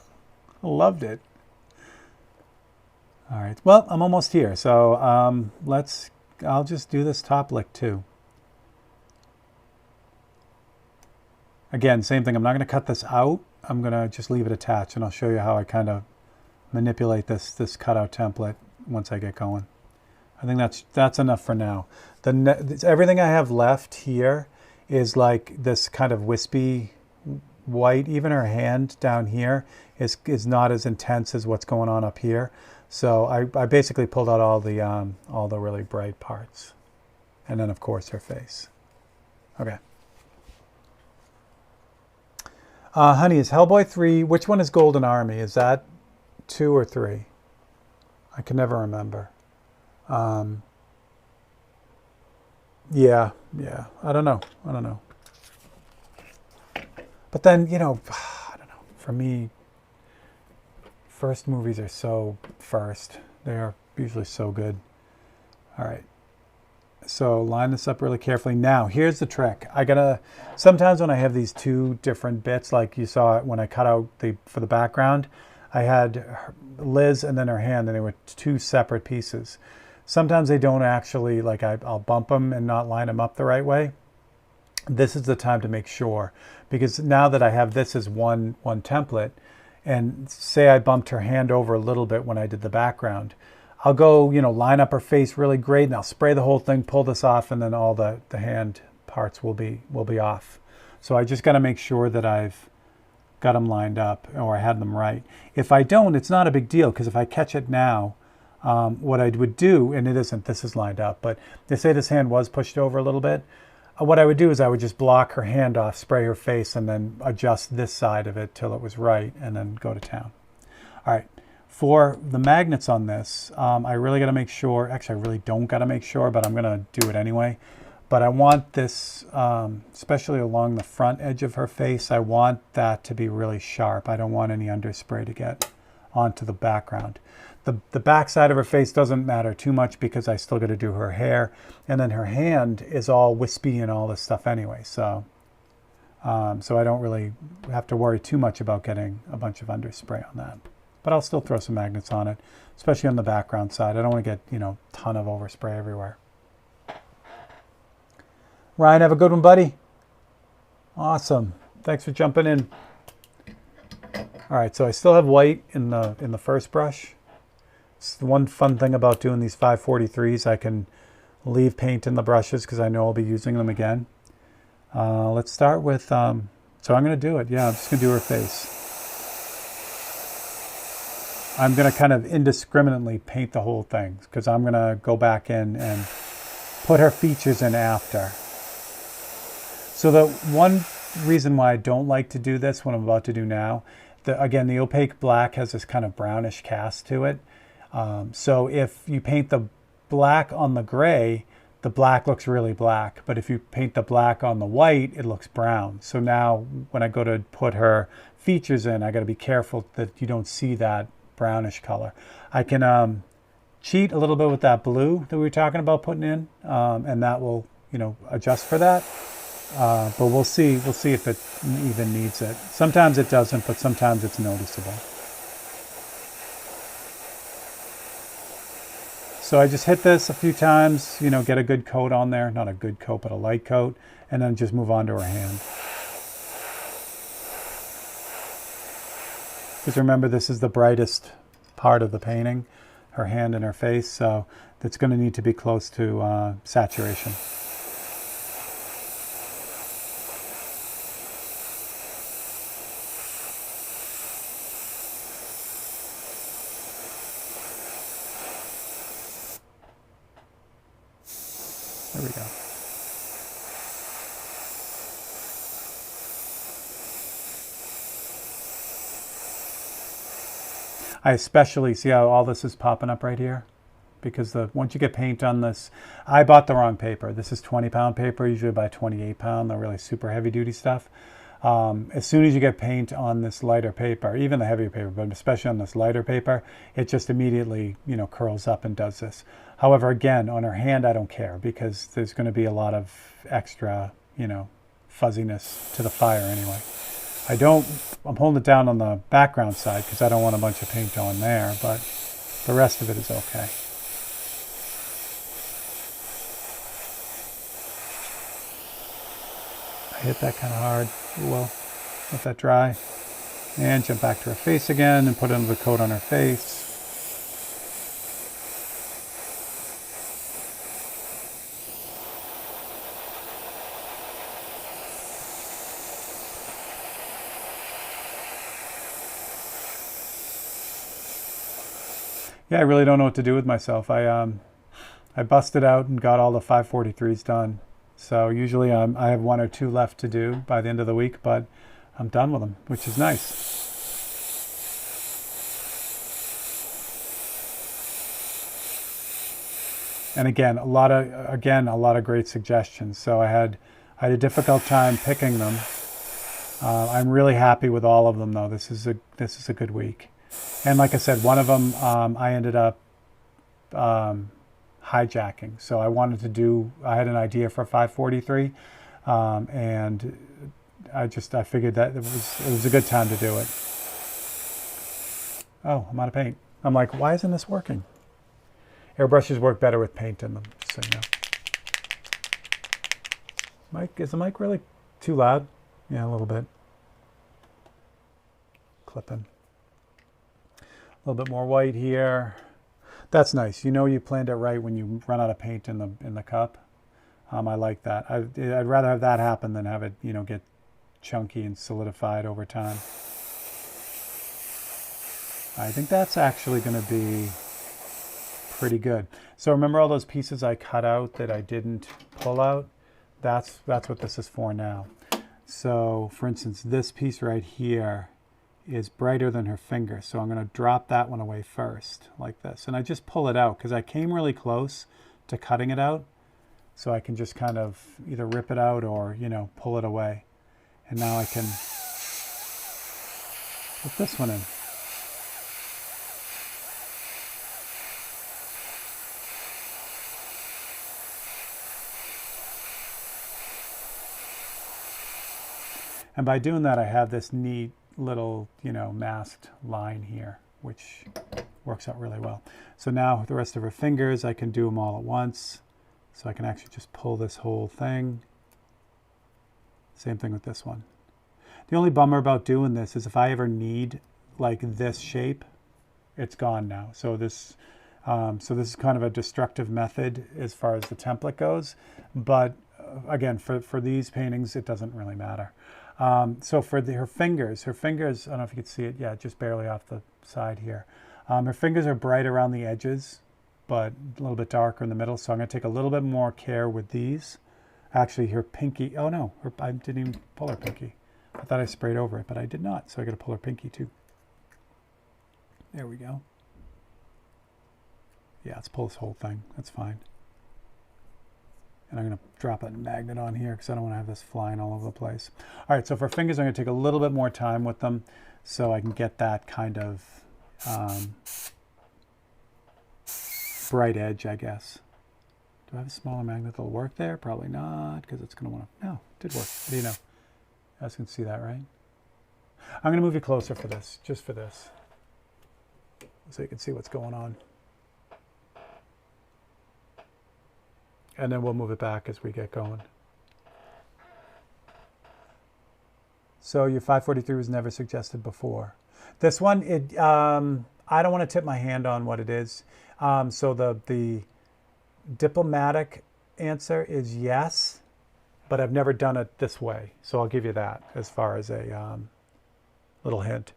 loved it. All right, well, I'm almost here, so I'll just do this top lick too. Again, same thing, I'm not going to cut this out. I'm going to just leave it attached, and I'll show you how I kind of manipulate this cutout template once I get going. I think that's enough for now. Everything I have left here is like this kind of wispy white. Even her hand down here is not as intense as what's going on up here. So I basically pulled out all the really bright parts. And then, of course, her face. Okay. Honey, is Hellboy 3, which one is Golden Army? Is that 2 or 3? I can never remember. Yeah, I don't know. But then, I don't know. For me, first movies are so first. They are usually so good. All right. So line this up really carefully. Now, here's the trick. Sometimes when I have these two different bits, like you saw when I cut out for the background, I had Liz and then her hand, and they were two separate pieces. Sometimes they don't actually, like I'll bump them and not line them up the right way. This is the time to make sure, because now that I have this as one template, and say I bumped her hand over a little bit when I did the background, I'll go, line up her face really great, and I'll spray the whole thing, pull this off, and then all the hand parts will be off. So I just got to make sure that I've got them lined up, or I had them right. If I don't, it's not a big deal, because if I catch it now, what I would do, and this is lined up, but they say this hand was pushed over a little bit. What I would do is I would just block her hand off, spray her face, and then adjust this side of it till it was right, and then go to town. All right. For the magnets on this, I really got to make sure, actually I really don't got to make sure, but I'm going to do it anyway. But I want this, especially along the front edge of her face, I want that to be really sharp. I don't want any underspray to get onto the background. The back side of her face doesn't matter too much because I still got to do her hair. And then her hand is all wispy and all this stuff anyway. So I don't really have to worry too much about getting a bunch of underspray on that. But I'll still throw some magnets on it, especially on the background side. I don't want to get, ton of overspray everywhere. Ryan, have a good one, buddy. Awesome. Thanks for jumping in. All right, so I still have white in the first brush. It's the one fun thing about doing these 543s. I can leave paint in the brushes because I know I'll be using them again. Let's start with So I'm going to do it. Yeah, I'm just going to do her face. I'm going to kind of indiscriminately paint the whole thing because I'm going to go back in and put her features in after. So the one reason why I don't like to do this, what I'm about to do now, again, the opaque black has this kind of brownish cast to it. So if you paint the black on the gray, the black looks really black. But if you paint the black on the white, it looks brown. So now when I go to put her features in, I got to be careful that you don't see that brownish color. I can cheat a little bit with that blue that we were talking about putting in, and that will, adjust for that. But we'll see if it even needs it. Sometimes it doesn't, but sometimes it's noticeable. So I just hit this a few times, get a good coat on there. Not a good coat, but a light coat. And then just move on to her hand. Because remember, this is the brightest part of the painting, her hand and her face. So it's going to need to be close to saturation. There we go. I especially see how all this is popping up right here, because once you get paint on this, I bought the wrong paper. This is 20-pound paper. Usually I buy 28-pound, the really super heavy duty stuff. As soon as you get paint on this lighter paper, even the heavier paper, but especially on this lighter paper, it just immediately, curls up and does this. However, again, on her hand, I don't care because there's going to be a lot of extra, fuzziness to the fire anyway. I'm holding it down on the background side because I don't want a bunch of paint on there, but the rest of it is okay. I hit that kind of hard. Well, let that dry. And jump back to her face again and put another coat on her face. Yeah, I really don't know what to do with myself. I busted out and got all the 543s done. So usually I have one or two left to do by the end of the week, but I'm done with them, which is nice. And again, a lot of great suggestions. So I had a difficult time picking them. I'm really happy with all of them, though. This is a good week. And like I said, one of them I ended up hijacking. So I had an idea for 543, and I figured that it was a good time to do it. Oh, I'm out of paint. I'm like, why isn't this working? Airbrushes work better with paint in them, so is the mic really too loud? Yeah, a little bit. Clipping. A little bit more white here. That's nice. You planned it right when you run out of paint in the cup. I like that. I'd rather have that happen than have it, get chunky and solidified over time. I think that's actually going to be pretty good. So remember all those pieces I cut out that I didn't pull out? That's what this is for now. So for instance, this piece right here is brighter than her finger. So I'm going to drop that one away first, like this. And I just pull it out because I came really close to cutting it out. So I can just kind of either rip it out or, pull it away. And now I can put this one in. And by doing that, I have this neat little, masked line here, which works out really well. So now with the rest of her fingers, I can do them all at once. So I can actually just pull this whole thing. Same thing with this one. The only bummer about doing this is if I ever need like this shape, it's gone now. So this is kind of a destructive method as far as the template goes. But again, for these paintings, it doesn't really matter. So for her fingers, I don't know if you can see it. Yeah, just barely off the side here. Her fingers are bright around the edges, but a little bit darker in the middle. So I'm going to take a little bit more care with these. Actually, her pinky, oh no, I didn't even pull her pinky. I thought I sprayed over it, but I did not. So I got to pull her pinky too. There we go. Yeah, let's pull this whole thing. That's fine. And I'm going to drop a magnet on here because I don't want to have this flying all over the place. All right, so for fingers, I'm going to take a little bit more time with them so I can get that kind of bright edge, I guess. Do I have a smaller magnet that'll work there? Probably not, because it's going to want to... No, it did work. What do you know? You guys can see that, right? I'm going to move you closer for this, just for this, so you can see what's going on. And then we'll move it back as we get going. So your 543 was never suggested before. This one, I don't want to tip my hand on what it is. So the diplomatic answer is yes, but I've never done it this way. So I'll give you that as far as a little hint.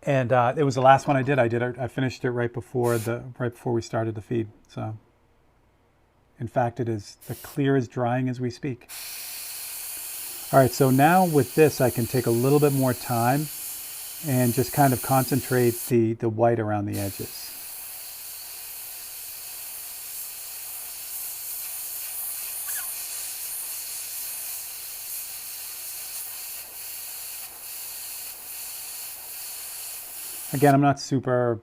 And it was the last one I did. I finished it right before we started the feed. So, in fact, it is the clear is drying as we speak. All right, so now with this, I can take a little bit more time and just kind of concentrate the white around the edges. Again, I'm not super,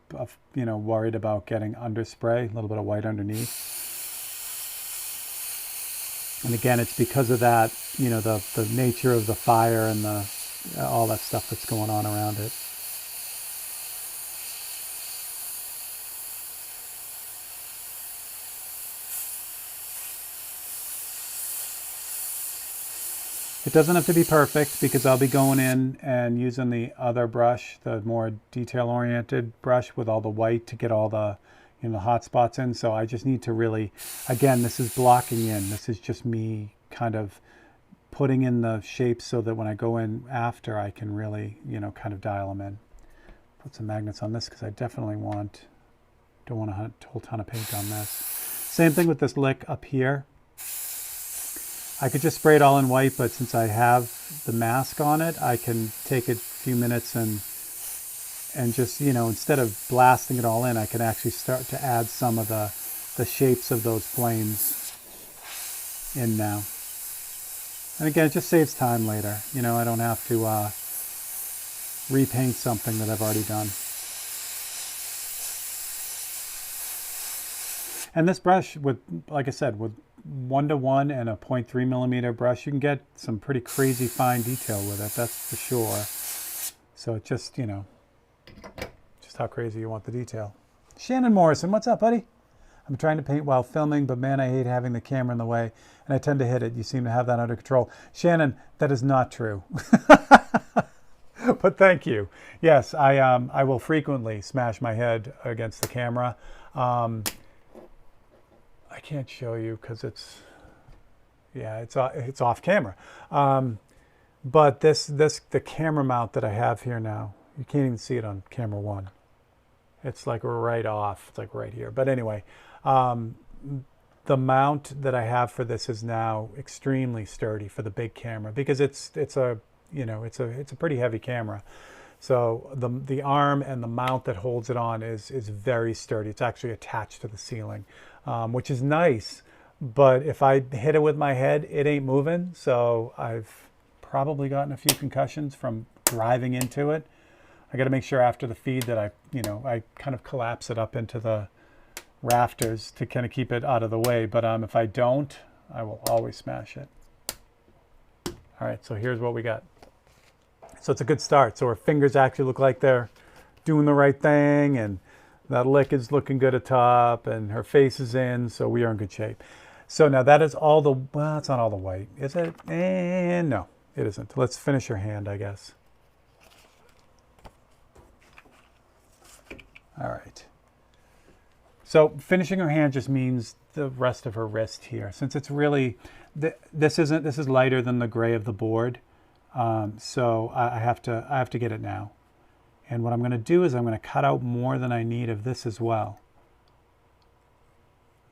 worried about getting underspray, a little bit of white underneath. And again, it's because of that, the nature of the fire and all that stuff that's going on around it. It doesn't have to be perfect because I'll be going in and using the other brush, the more detail-oriented brush with all the white to get all the, hot spots in. So I just need to really, again, this is blocking in. This is just me kind of putting in the shapes so that when I go in after, I can really, kind of dial them in. Put some magnets on this because I definitely don't want a whole ton of paint on this. Same thing with this lick up here. I could just spray it all in white, but since I have the mask on it, I can take a few minutes and just, instead of blasting it all in, I can actually start to add some of the shapes of those flames in now. And again, it just saves time later. I don't have to repaint something that I've already done. And this brush, like I said, with 1:1 and a 0.3 millimeter brush, you can get some pretty crazy fine detail with it, that's for sure. So it just, just how crazy you want the detail. Shannon Morrison, what's up, buddy? I'm trying to paint while filming, but man, I hate having the camera in the way, and I tend to hit it. You seem to have that under control. Shannon, that is not true. But thank you. Yes, I will frequently smash my head against the camera. I can't show you because it's off camera. But the camera mount that I have here now, you can't even see it on camera 1. It's like right off. It's like right here. But anyway, the mount that I have for this is now extremely sturdy for the big camera because it's a pretty heavy camera. So the arm and the mount that holds it on is very sturdy. It's actually attached to the ceiling, which is nice. But if I hit it with my head, it ain't moving. So I've probably gotten a few concussions from driving into it. I got to make sure after the feed that I kind of collapse it up into the rafters to kind of keep it out of the way. But if I don't, I will always smash it. All right, so here's what we got. So it's a good start. So her fingers actually look like they're doing the right thing, and that lick is looking good at top, and her face is in, so we are in good shape. So now that is all the, well, it's not all the white, is it? And no, it isn't. Let's finish her hand, I guess. All right. So finishing her hand just means the rest of her wrist here. Since it's really, this is lighter than the gray of the board. So I have to get it now. And what I'm going to do is I'm going to cut out more than I need of this as well.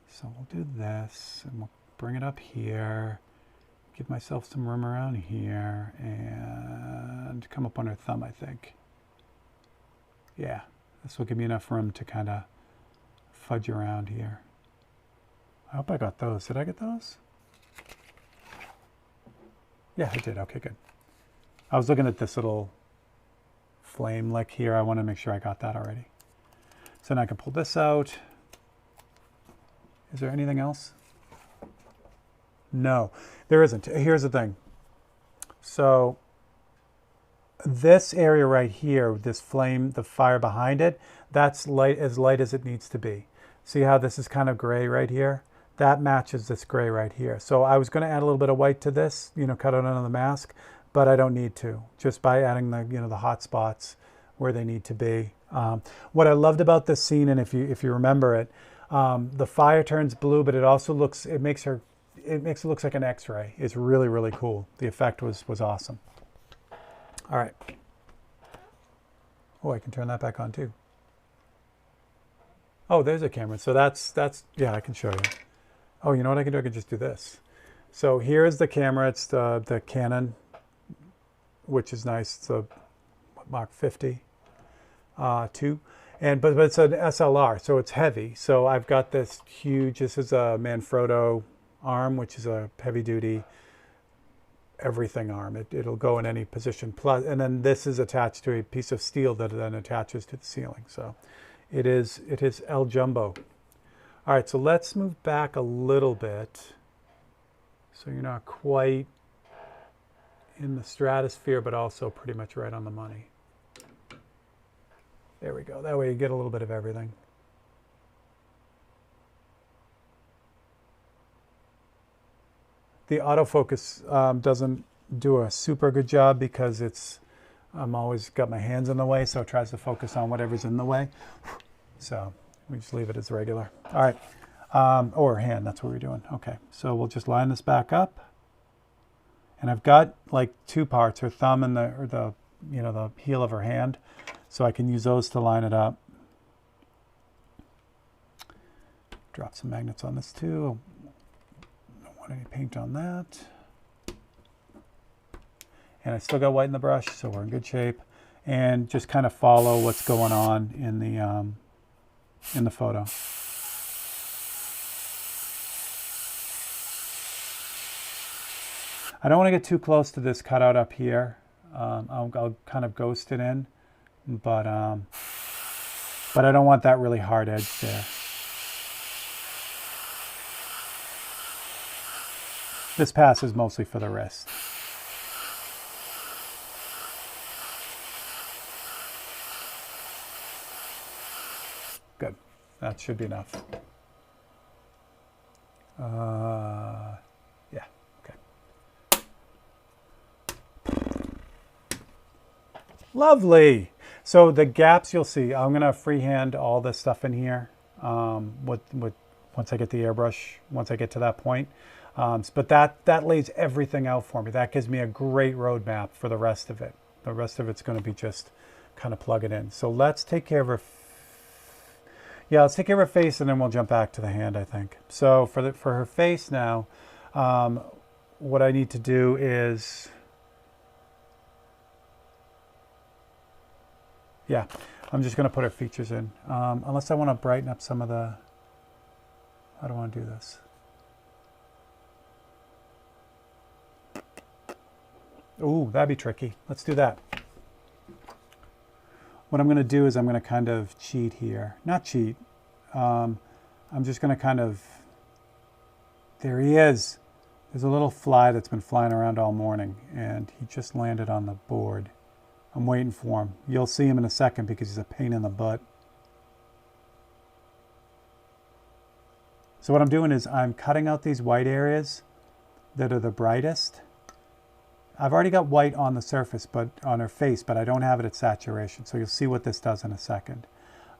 So we'll do this, and we'll bring it up here, give myself some room around here, and come up on her thumb, I think. Yeah, this will give me enough room to kind of fudge around here. I hope I got those. Did I get those? Yeah, I did. Okay, good. I was looking at this little flame lick here. I want to make sure I got that already. So now I can pull this out. Is there anything else? No, there isn't. Here's the thing. So this area right here, this flame, the fire behind it, that's light as it needs to be. See how this is kind of gray right here? That matches this gray right here. So I was going to add a little bit of white to this, cut it on the mask, but I don't need to, just by adding the, the hot spots where they need to be. What I loved about this scene, and if you remember it, the fire turns blue, but it also makes it look like an X-ray. It's really, really cool. The effect was awesome. All right. Oh, I can turn that back on too. Oh, there's a camera. So that's yeah, I can show you. Oh, you know what I can do? I can just do this. So here's the camera. It's the Canon, which is nice. It's a Mark 50 2. But it's an SLR, so it's heavy. So I've got this huge, this is a Manfrotto arm, which is a heavy duty everything arm. It'll go in any position. Plus, and then this is attached to a piece of steel that then attaches to the ceiling. So it is El Jumbo. All right, so let's move back a little bit. So you're not quite in the stratosphere, but also pretty much right on the money. There we go. That way you get a little bit of everything. The autofocus doesn't do a super good job because I'm always got my hands in the way, so it tries to focus on whatever's in the way. So we just leave it as regular. All right. Or hand, that's what we're doing. Okay, so we'll just line this back up. And I've got like two parts, her thumb and the heel of her hand. So I can use those to line it up. Drop some magnets on this too. Don't want any paint on that. And I still got white in the brush, so we're in good shape. And just kind of follow what's going on in the photo. I don't want to get too close to this cutout up here. I'll kind of ghost it in. But I don't want that really hard edge there. This pass is mostly for the wrist. Good. That should be enough. Yeah, okay. Lovely. So the gaps you'll see, I'm going to freehand all this stuff in here once I get the airbrush, once I get to that point. But that lays everything out for me. That gives me a great roadmap for the rest of it. The rest of it's going to be just kind of plug it in. So let's take care of her. Yeah, let's take care of her face and then we'll jump back to the hand, I think. So for her face now, what I need to do is... Yeah, I'm just going to put her features in. Unless I want to brighten up some of the... How do I want to do this? Ooh, that'd be tricky. Let's do that. What I'm going to do is I'm going to kind of cheat here. Not cheat. I'm just going to kind of... There he is. There's a little fly that's been flying around all morning, and he just landed on the board. I'm waiting for him. You'll see him in a second because he's a pain in the butt. So what I'm doing is I'm cutting out these white areas that are the brightest. I've already got white on the surface, but on her face, but I don't have it at saturation. So you'll see what this does in a second.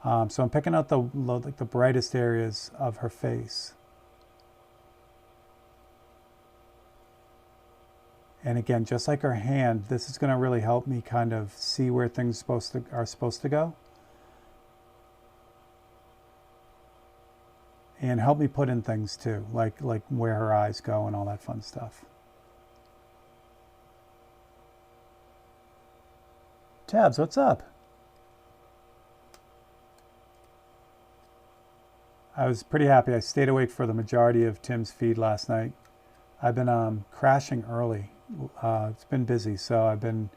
So I'm picking out like the brightest areas of her face. And again, just like her hand, this is going to really help me kind of see where things are supposed to go. And help me put in things too, like where her eyes go and all that fun stuff. Tabs, what's up? I was pretty happy. I stayed awake for the majority of Tim's feed last night. I've been crashing early. It's been busy, so I've been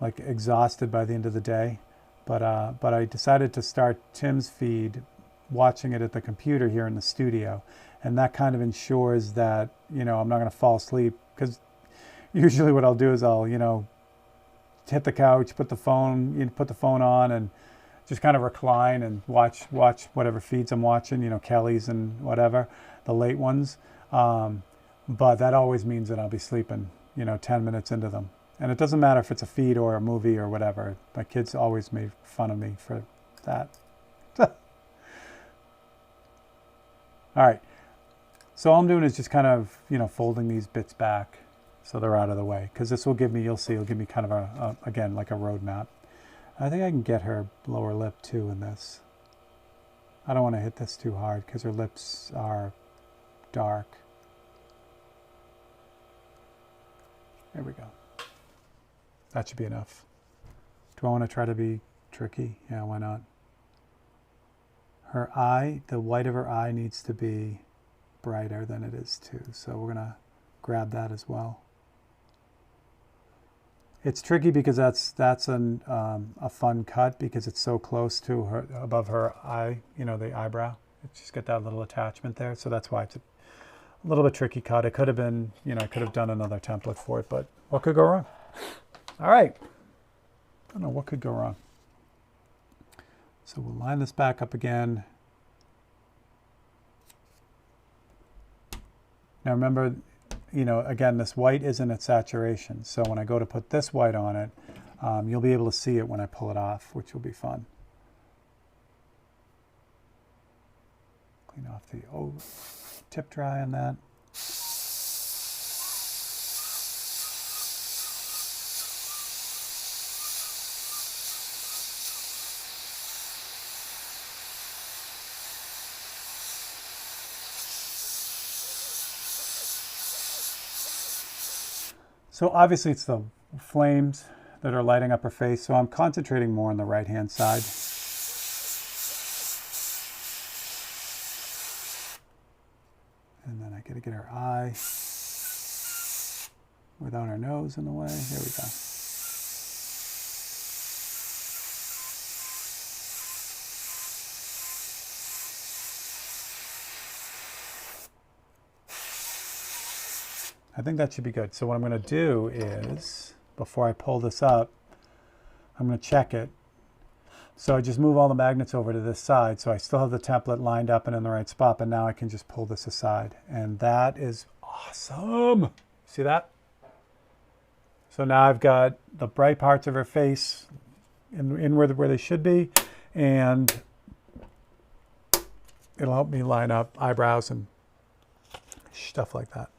like exhausted by the end of the day. But I decided to start Tim's feed, watching it at the computer here in the studio, and that kind of ensures that, you know, I'm not going to fall asleep, because usually what I'll do is I'll, you know, hit the couch, put the phone on, and just kind of recline and watch whatever feeds I'm watching, you know, Kelly's and whatever, the late ones. But that always means that I'll be sleeping, you know, 10 minutes into them. And it doesn't matter if it's a feed or a movie or whatever. My kids always made fun of me for that. All right. So all I'm doing is just kind of, you know, folding these bits back so they're out of the way. Because this will give me, you'll see, it'll give me kind of again, like a roadmap. I think I can get her lower lip too in this. I don't want to hit this too hard because her lips are dark. There we go. That should be enough. Do I want to try to be tricky? Yeah, why not? Her eye, the white of her eye needs to be brighter than it is too. So we're going to grab that as well. It's tricky because that's a fun cut because it's so close to her, above her eye, you know, the eyebrow. It's just got that little attachment there. So that's why it's a little bit tricky cut. It could have been, you know, I could have done another template for it, but what could go wrong? All right. I don't know what could go wrong. So we'll line this back up again. Now remember, you know, again, this white isn't at saturation. So when I go to put this white on it, you'll be able to see it when I pull it off, which will be fun. Clean off the tip dry on that. So obviously it's the flames that are lighting up her face, so I'm concentrating more on the right-hand side. And then I gotta get her eye without her nose in the way. There we go. I think that should be good. So what I'm going to do is, before I pull this up, I'm going to check it. So I just move all the magnets over to this side. So I still have the template lined up and in the right spot, but now I can just pull this aside. And that is awesome. See that? So now I've got the bright parts of her face in where they should be. And it'll help me line up eyebrows and stuff like that.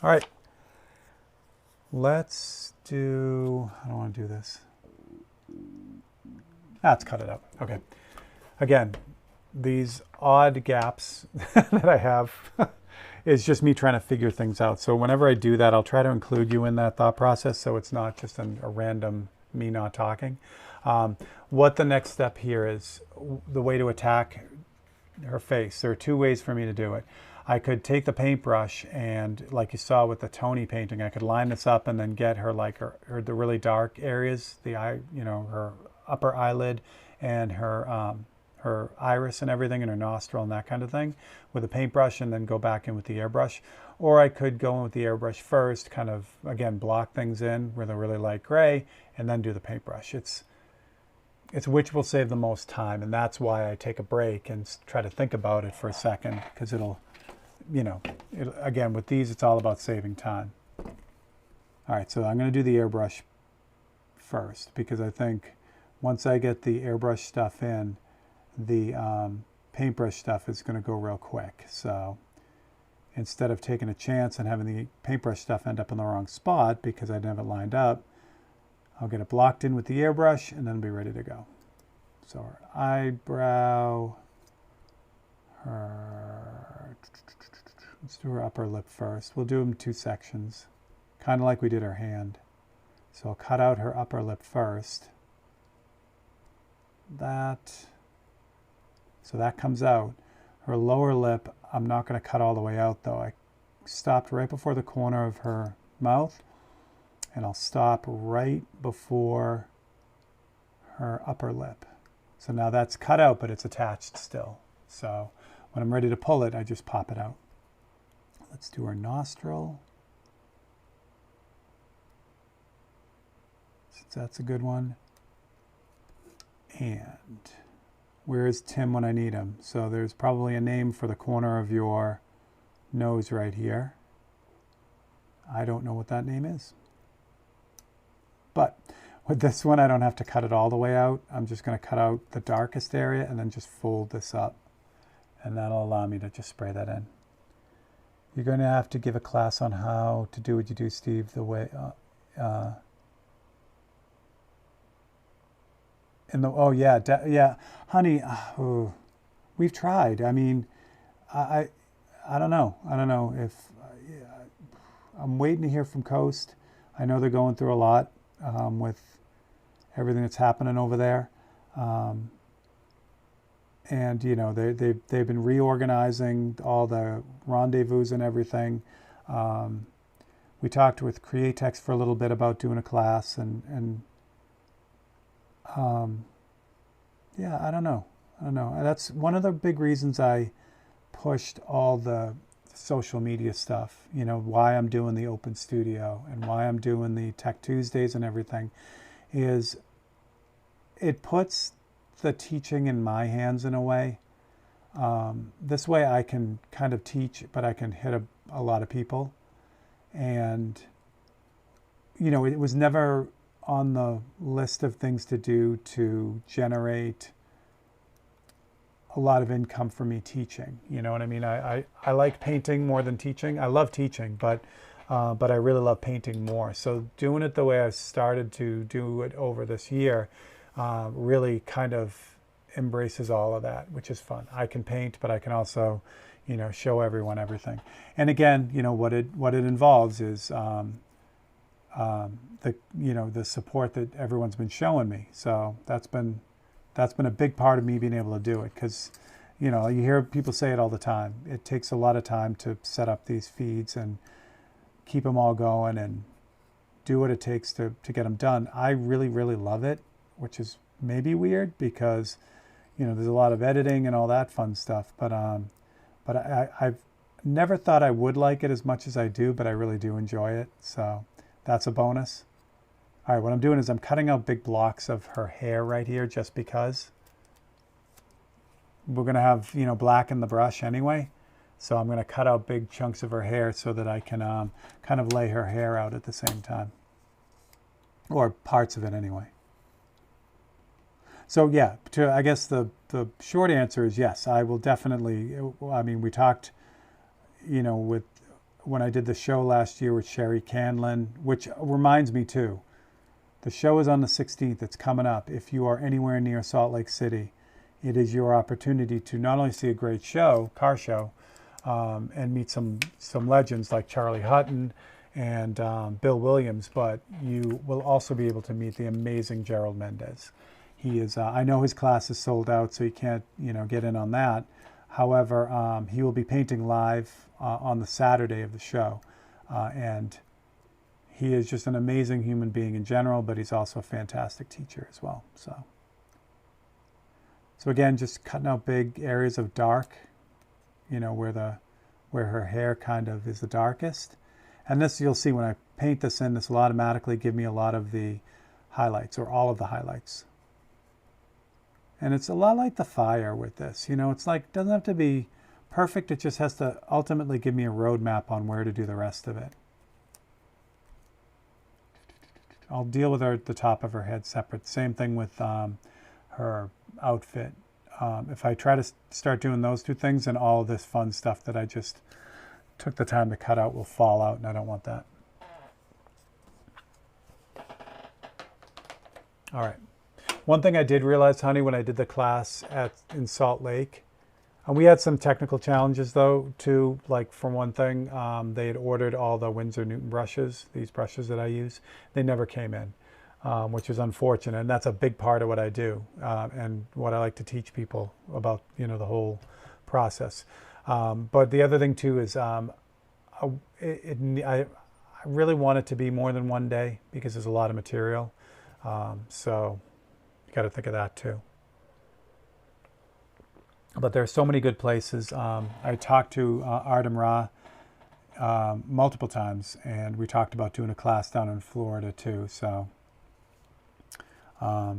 All right, let's do, I don't want to do this. Let's cut it out. Okay. Again, these odd gaps that I have is just me trying to figure things out. So whenever I do that, I'll try to include you in that thought process so it's not just a random me not talking. What the next step here is, the way to attack her face. There are two ways for me to do it. I could take the paintbrush and, like you saw with the Tony painting, I could line this up and then get her like her the really dark areas, the eye, you know, her upper eyelid and her her iris and everything, and her nostril and that kind of thing with a paintbrush, and then go back in with the airbrush. Or I could go in with the airbrush first, kind of again block things in with a really light gray, and then do the paintbrush. It's which will save the most time, and that's why I take a break and try to think about it for a second, because it'll, you know, again, with these, it's all about saving time. All right, so I'm going to do the airbrush first, because I think once I get the airbrush stuff in, the paintbrush stuff is going to go real quick. So instead of taking a chance and having the paintbrush stuff end up in the wrong spot because I didn't have it lined up, I'll get it blocked in with the airbrush and then be ready to go. So her eyebrow, let's do her upper lip first. We'll do them 2 sections, kind of like we did her hand. So I'll cut out her upper lip first. So that comes out. Her lower lip, I'm not going to cut all the way out though. I stopped right before the corner of her mouth, and I'll stop right before her upper lip. So now that's cut out, but it's attached still. So when I'm ready to pull it, I just pop it out. Let's do her nostril. So that's a good one. And where is Tim when I need him? So there's probably a name for the corner of your nose right here. I don't know what that name is. But with this one, I don't have to cut it all the way out. I'm just going to cut out the darkest area and then just fold this up. And that'll allow me to just spray that in. You're going to have to give a class on how to do what you do, Steve, the way... oh yeah, yeah, honey. We've tried. I mean, I don't know. I don't know if I'm waiting to hear from Coast. I know they're going through a lot with everything that's happening over there, and you know they've been reorganizing all the rendezvous and everything. We talked with Createx for a little bit about doing a class and. Yeah, I don't know. That's one of the big reasons I pushed all the social media stuff, you know, why I'm doing the open studio and why I'm doing the Tech Tuesdays and everything, is it puts the teaching in my hands in a way. This way I can kind of teach, but I can hit a lot of people. And, you know, it was never on the list of things to do to generate a lot of income for me teaching. You know what I mean? I like painting more than teaching. I love teaching, but I really love painting more. So doing it the way I started to do it over this year really kind of embraces all of that, which is fun. I can paint, but I can also, you know, show everyone everything. And again, you know, what it involves is the support that everyone's been showing me. So that's been a big part of me being able to do it, because you know, you hear people say it all the time. It takes a lot of time to set up these feeds and keep them all going and do what it takes to get them done. I really, really love it, which is maybe weird because, you know, there's a lot of editing and all that fun stuff. But I've never thought I would like it as much as I do, but I really do enjoy it. So that's a bonus. All right, what I'm doing is I'm cutting out big blocks of her hair right here just because. We're going to have, you know, black in the brush anyway. So I'm going to cut out big chunks of her hair so that I can kind of lay her hair out at the same time. Or parts of it anyway. So yeah, I guess the short answer is yes, I will definitely. I mean, we talked, you know, when I did the show last year with Sherry Canlin, which reminds me too, the show is on the 16th. It's coming up. If you are anywhere near Salt Lake City, it is your opportunity to not only see a great show, car show, and meet some legends like Charlie Hutton and Bill Williams, but you will also be able to meet the amazing Gerald Mendez. He is. I know his class is sold out, so you can't, you know, get in on that. However, he will be painting live on the Saturday of the show, and he is just an amazing human being in general, but he's also a fantastic teacher as well. So again, just cutting out big areas of dark, you know, where her hair kind of is the darkest. And this, you'll see when I paint this in, this will automatically give me a lot of the highlights, or all of the highlights. And it's a lot like the fire with this, you know, it's like, it doesn't have to be perfect. It just has to ultimately give me a roadmap on where to do the rest of it. I'll deal with the top of her head separate. Same thing with her outfit. If I try to start doing those two things, then all of this fun stuff that I just took the time to cut out will fall out, and I don't want that. All right. One thing I did realize, honey, when I did the class in Salt Lake, and we had some technical challenges though too. Like for one thing, they had ordered all the Winsor Newton brushes, these brushes that I use. They never came in, which is unfortunate. And that's a big part of what I do and what I like to teach people about, you know, the whole process. But the other thing too is I really want it to be more than one day because there's a lot of material. So you got to think of that too. But there are so many good places. I talked to Artem Ra multiple times, and we talked about doing a class down in Florida too. So, yeah,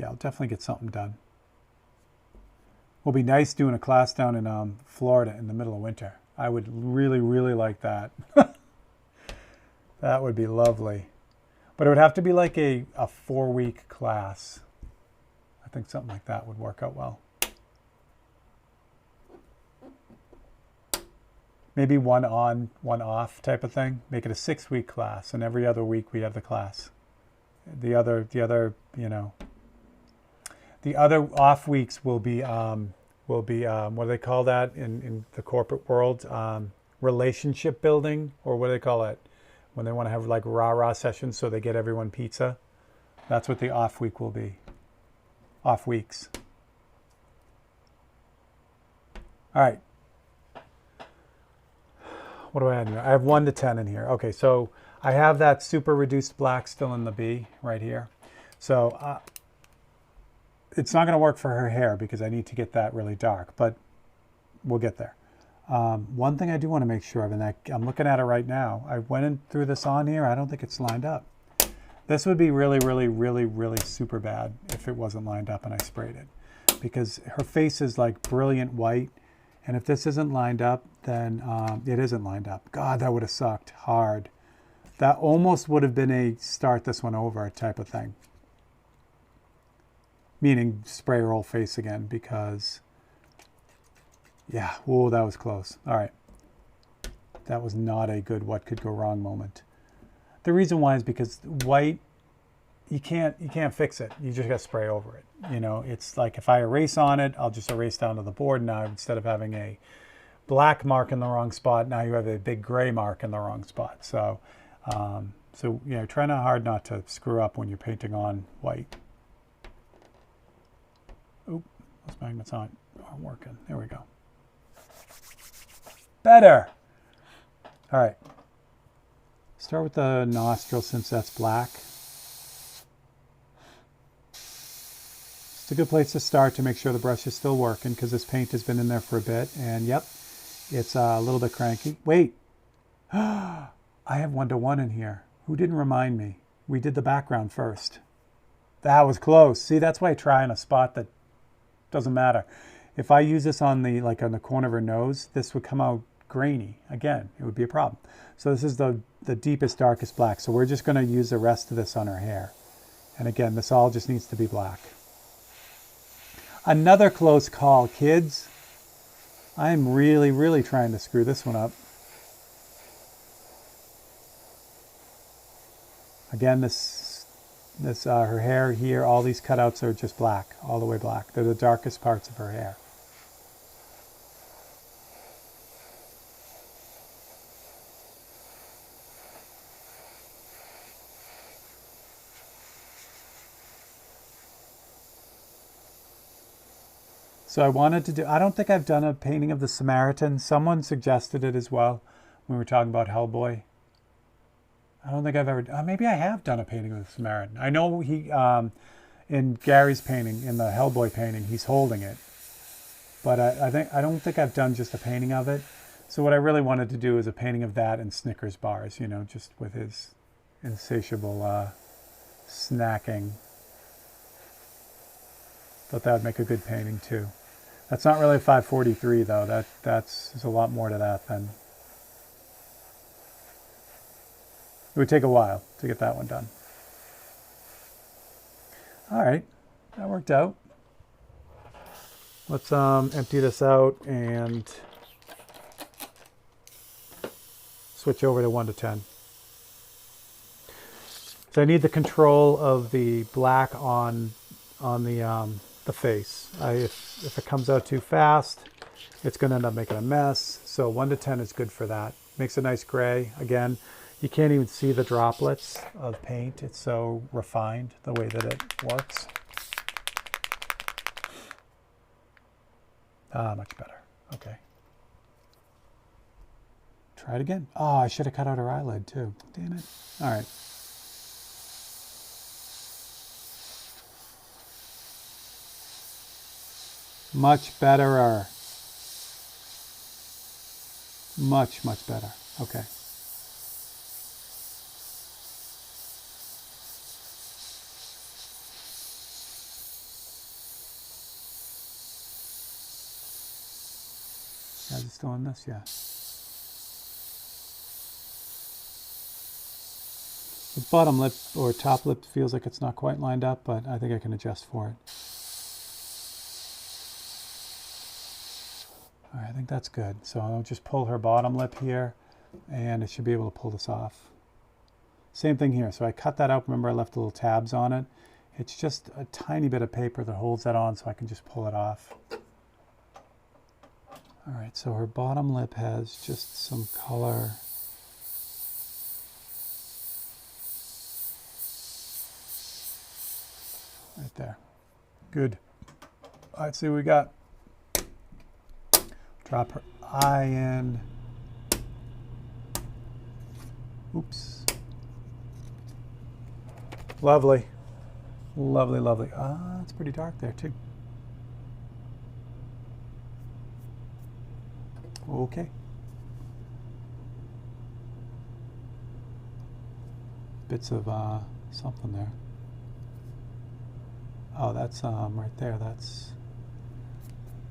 I'll definitely get something done. It'll be nice doing a class down in Florida in the middle of winter. I would really, really like that. That would be lovely. But it would have to be like a 4-week class. I think something like that would work out well. Maybe one on, one off type of thing. Make it a 6-week class, and every other week we have the class. The other, you know, the other off weeks will be what do they call that in the corporate world? Relationship building, or what do they call it? When they want to have like rah-rah sessions so they get everyone pizza. That's what the off week will be. Off weeks. All right. What do I have here? I have 1 to 10 in here. Okay, so I have that super reduced black still in the B right here. So it's not going to work for her hair because I need to get that really dark, but we'll get there. One thing I do want to make sure of, and I'm looking at it right now. I went in through this on here. I don't think it's lined up. This would be really, really, really, really super bad if it wasn't lined up and I sprayed it, because her face is like brilliant white. And if this isn't lined up, then it isn't lined up. God, that would have sucked hard. That almost would have been a start this one over type of thing. Meaning spray her whole face again because, yeah, whoa, that was close. All right. That was not a good what could go wrong moment. The reason why is because white, you can't fix it. You just got to spray over it. You know, it's like if I erase on it, I'll just erase down to the board. Now, instead of having a black mark in the wrong spot, now you have a big gray mark in the wrong spot. So, you know, try hard not to screw up when you're painting on white. Oop, those magnets aren't working. There we go. Better. All right. Start with the nostril since that's black. It's a good place to start to make sure the brush is still working because this paint has been in there for a bit. And yep, it's a little bit cranky. Wait, I have 1 to 1 in here. Who didn't remind me? We did the background first. That was close. See, that's why I try in a spot that doesn't matter. If I use this on the corner of her nose, this would come out grainy. Again, it would be a problem. So this is the deepest, darkest black. So we're just going to use the rest of this on her hair. And again, this all just needs to be black. Another close call, kids. I'm really, really trying to screw this one up. Again, her hair here, all these cutouts are just black, all the way black. They're the darkest parts of her hair. So I wanted to do, I don't think I've done a painting of the Samaritan. Someone suggested it as well when we were talking about Hellboy. I don't think I've ever, maybe I have done a painting of the Samaritan. I know he, in Gary's painting, in the Hellboy painting, he's holding it. But I don't think I've done just a painting of it. So what I really wanted to do is a painting of that and Snickers bars, you know, just with his insatiable snacking. Thought that would make a good painting too. That's not really a 543 though. There's a lot more to that than. It would take a while to get that one done. All right, that worked out. Let's empty this out and switch over to 1 to 10. So I need the control of the black on the face. If it comes out too fast, it's going to end up making a mess. So 1 to 10 is good for that. Makes a nice gray. Again, you can't even see the droplets of paint. It's so refined the way that it works. Much better. Okay. Try it again. Oh, I should have cut out her eyelid too. Damn it. All right. Much better. Much, much better. Okay. Yeah, is it still in this? Yeah. The bottom lip or top lip feels like it's not quite lined up, but I think I can adjust for it. All right, I think that's good. So I'll just pull her bottom lip here, and it should be able to pull this off. Same thing here. So I cut that out. Remember, I left little tabs on it. It's just a tiny bit of paper that holds that on, so I can just pull it off. All right, so her bottom lip has just some color. Right there. Good. All right, see what we got. Drop her eye in. Oops. Lovely. Lovely, lovely. It's pretty dark there too. Okay. Bits of something there. Oh, that's right there. That's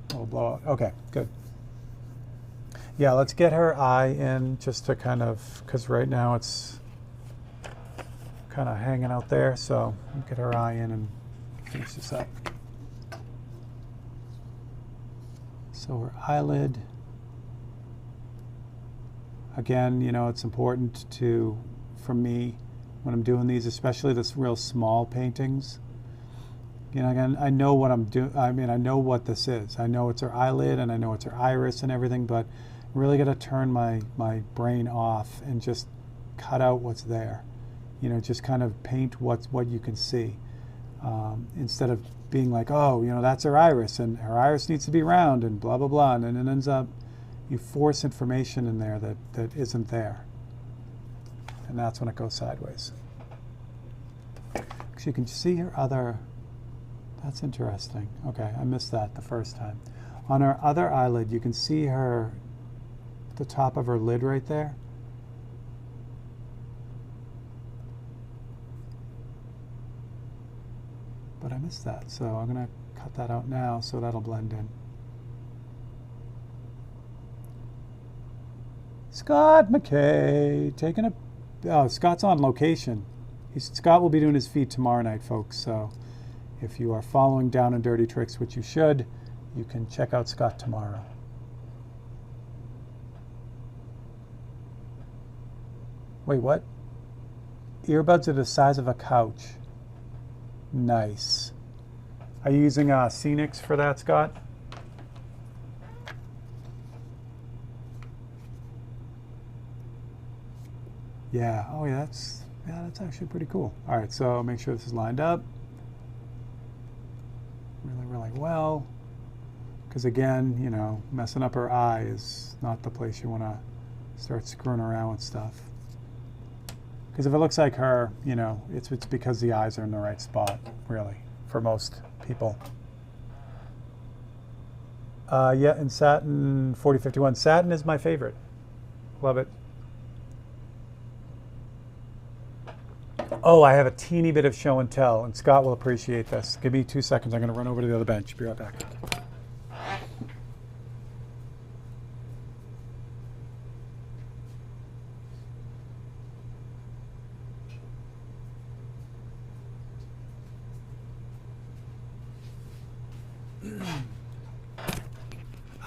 a little blowout. Okay, good. Yeah, let's get her eye in just to kind of, because right now it's kind of hanging out there. So get her eye in and finish this up. So her eyelid. Again, you know, it's important to, for me, when I'm doing these, especially this real small paintings, you know, again, I know what I'm doing. I mean, I know what this is. I know it's her eyelid and I know it's her iris and everything, but I really got to turn my brain off and just cut out what's there. You know, just kind of paint what you can see. Instead of being like, oh, you know, that's her iris and her iris needs to be round and blah, blah, blah. And then it ends up, you force information in there that isn't there. And that's when it goes sideways. So you can see her other, that's interesting. Okay, I missed that the first time. On her other eyelid, you can see her, the top of her lid right there. But I missed that, so I'm gonna cut that out now so that'll blend in. Scott McKay taking a, oh, Scott's on location. Scott will be doing his feed tomorrow night, folks. So if you are following Down and Dirty Tricks, which you should, you can check out Scott tomorrow. Wait, what? Earbuds are the size of a couch. Nice. Are you using Scenics for that, Scott? Yeah. Oh, yeah. That's actually pretty cool. All right. So make sure this is lined up really, really well. Because again, you know, messing up her eye is not the place you want to start screwing around with stuff. Because if it looks like her, you know, it's because the eyes are in the right spot, really, for most people. Yeah, and Satin 4051. Satin is my favorite. Love it. Oh, I have a teeny bit of show and tell, and Scott will appreciate this. Give me 2 seconds. I'm going to run over to the other bench. Be right back.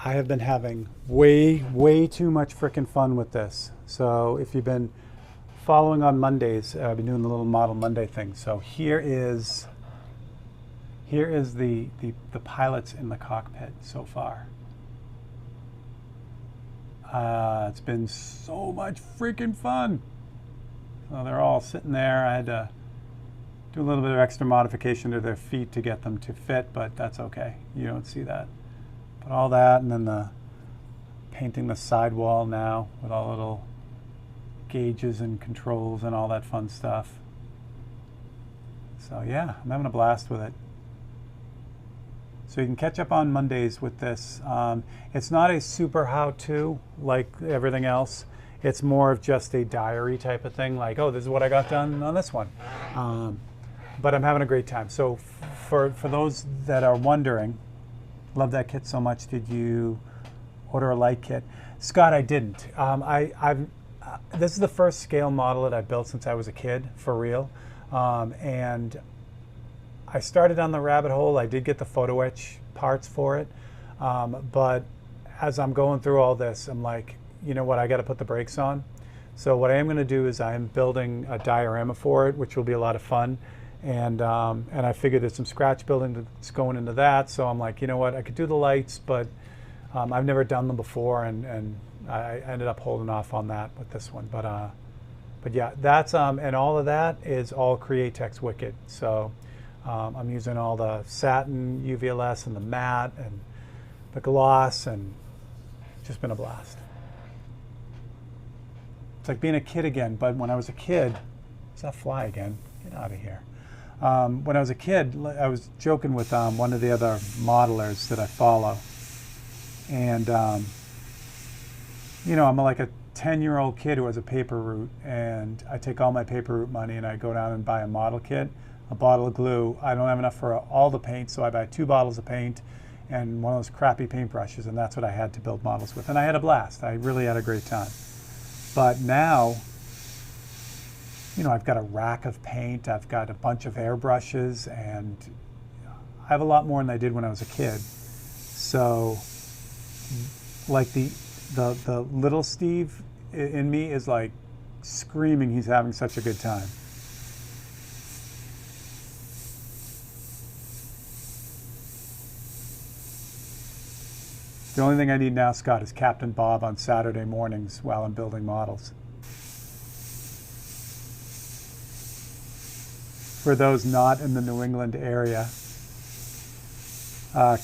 I have been having way too much freaking fun with this. So if you've been following on Mondays, I've been doing the little Model Monday thing. So here is the pilots in the cockpit so far. It's been so much freaking fun. So they're all sitting there. I had to do a little bit of extra modification to their feet to get them to fit, but that's okay. You don't see that. But all that, and then the painting the sidewall now with all little gauges and controls and all that fun stuff. So yeah, I'm having a blast with it. So you can catch up on Mondays with this. It's not a super how-to like everything else. It's more of just a diary type of thing, like, oh, this is what I got done on this one. But I'm having a great time. So for those that are wondering, love that kit so much. Did you order a light kit? Scott, I didn't. This is the first scale model that I've built since I was a kid, for real. And I started on the rabbit hole. I did get the photo etch parts for it. But as I'm going through all this, I'm like, you know what, I got to put the brakes on. So what I am going to do is I am building a diorama for it, which will be a lot of fun. And I figured there's some scratch building that's going into that. So I'm like, you know what, I could do the lights, but I've never done them before, and I ended up holding off on that with this one. But yeah, that's and all of that is all Createx Wicked. So I'm using all the satin UVLS and the matte and the gloss, and just been a blast. It's like being a kid again, but when I was a kid, it's that fly again. Get out of here. When I was a kid, I was joking with one of the other modelers that I follow. And, you know, I'm like a 10-year-old kid who has a paper route, and I take all my paper route money and I go down and buy a model kit, a bottle of glue. I don't have enough for all the paint, so I buy 2 bottles of paint and one of those crappy paintbrushes, and that's what I had to build models with. And I had a blast. I really had a great time. But now, you know, I've got a rack of paint, I've got a bunch of airbrushes, and I have a lot more than I did when I was a kid. So, like the little Steve in me is like screaming he's having such a good time. The only thing I need now, Scott, is Captain Bob on Saturday mornings while I'm building models. For those not in the New England area,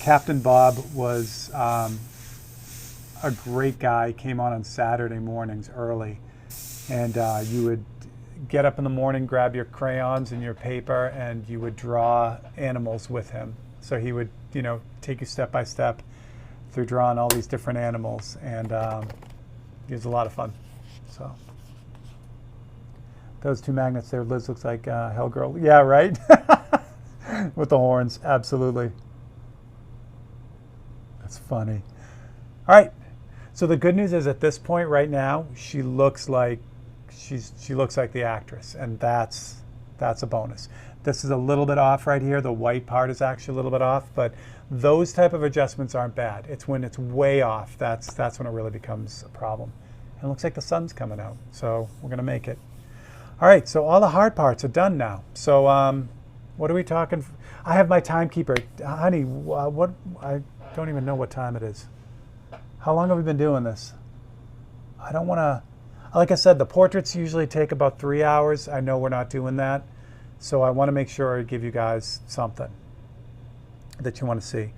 Captain Bob was a great guy. Came on Saturday mornings early, and you would get up in the morning, grab your crayons and your paper, and you would draw animals with him. So he would, you know, take you step by step through drawing all these different animals, and it was a lot of fun. So those 2 magnets there, Liz looks like Hellgirl. Yeah, right? With the horns, absolutely. That's funny. All right. So the good news is at this point right now, she looks like she looks like the actress, and that's a bonus. This is a little bit off right here. The white part is actually a little bit off, but those type of adjustments aren't bad. It's when it's way off, that's when it really becomes a problem. And it looks like the sun's coming out, so we're gonna make it. All right, so all the hard parts are done now. So what are we talking? I have my timekeeper. Honey, what? I don't even know what time it is. How long have we been doing this? I don't want to, like I said, the portraits usually take about 3 hours. I know we're not doing that. So I want to make sure I give you guys something that you want to see.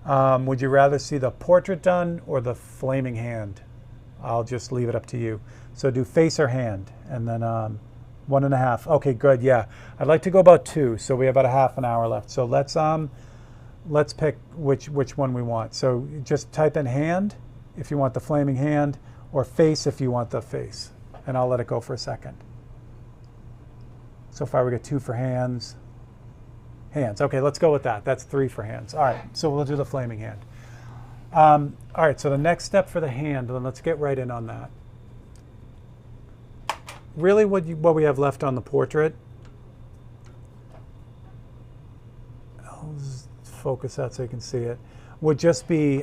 Would you rather see the portrait done or the flaming hand? I'll just leave it up to you. So do face or hand, and then 1.5. Okay, good. Yeah, I'd like to go about 2. So we have about a half an hour left. So let's pick which one we want. So just type in hand if you want the flaming hand, or face if you want the face, and I'll let it go for a second. So far we got 2 for hands. Hands. Okay, let's go with that. That's 3 for hands. All right, so we'll do the flaming hand. All right, so the next step for the hand, then let's get right in on that. Really what we have left on the portrait, I'll just focus that so you can see it, would just be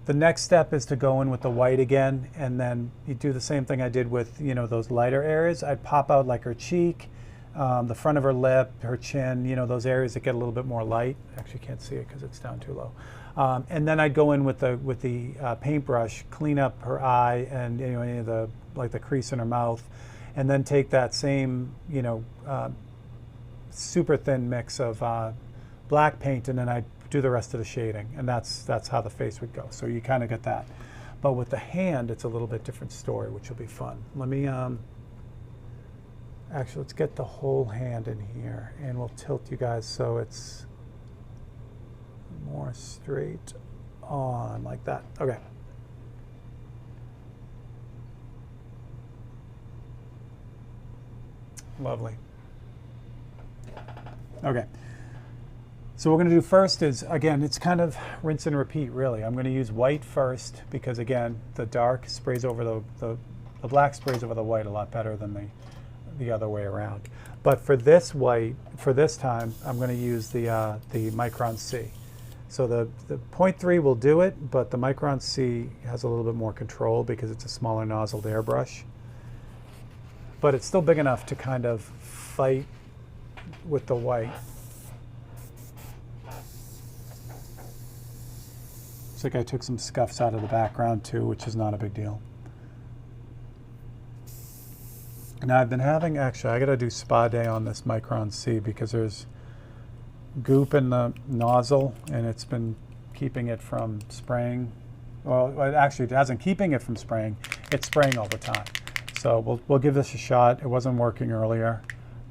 The next step is to go in with the white again, and then you do the same thing I did with, you know, those lighter areas. I'd pop out like her cheek, the front of her lip, her chin, you know, those areas that get a little bit more light. Actually can't see it because it's down too low. And then I'd go in with the paintbrush, clean up her eye and, you know, any of the, like the crease in her mouth, and then take that same, you know, super thin mix of black paint, and then I'd do the rest of the shading, and that's how the face would go. So you kind of get that. But with the hand, it's a little bit different story, which will be fun. Let me actually, let's get the whole hand in here, and we'll tilt you guys so it's more straight on like that. Okay. Lovely. Okay. So what we're going to do first is, again, it's kind of rinse and repeat, really. I'm going to use white first because, again, the dark sprays over the black sprays over the white a lot better than the other way around. But for this white, for this time, I'm going to use the Micron C. So the 0.3 will do it, but the Micron C has a little bit more control because it's a smaller nozzled airbrush. But it's still big enough to kind of fight with the white. Looks like I took some scuffs out of the background too, which is not a big deal. Now I've been having, actually I gotta do spa day on this Micron C because there's goop in the nozzle and it's been keeping it from spraying. Well, actually it hasn't keeping it from spraying, it's spraying all the time. So we'll give this a shot. It wasn't working earlier,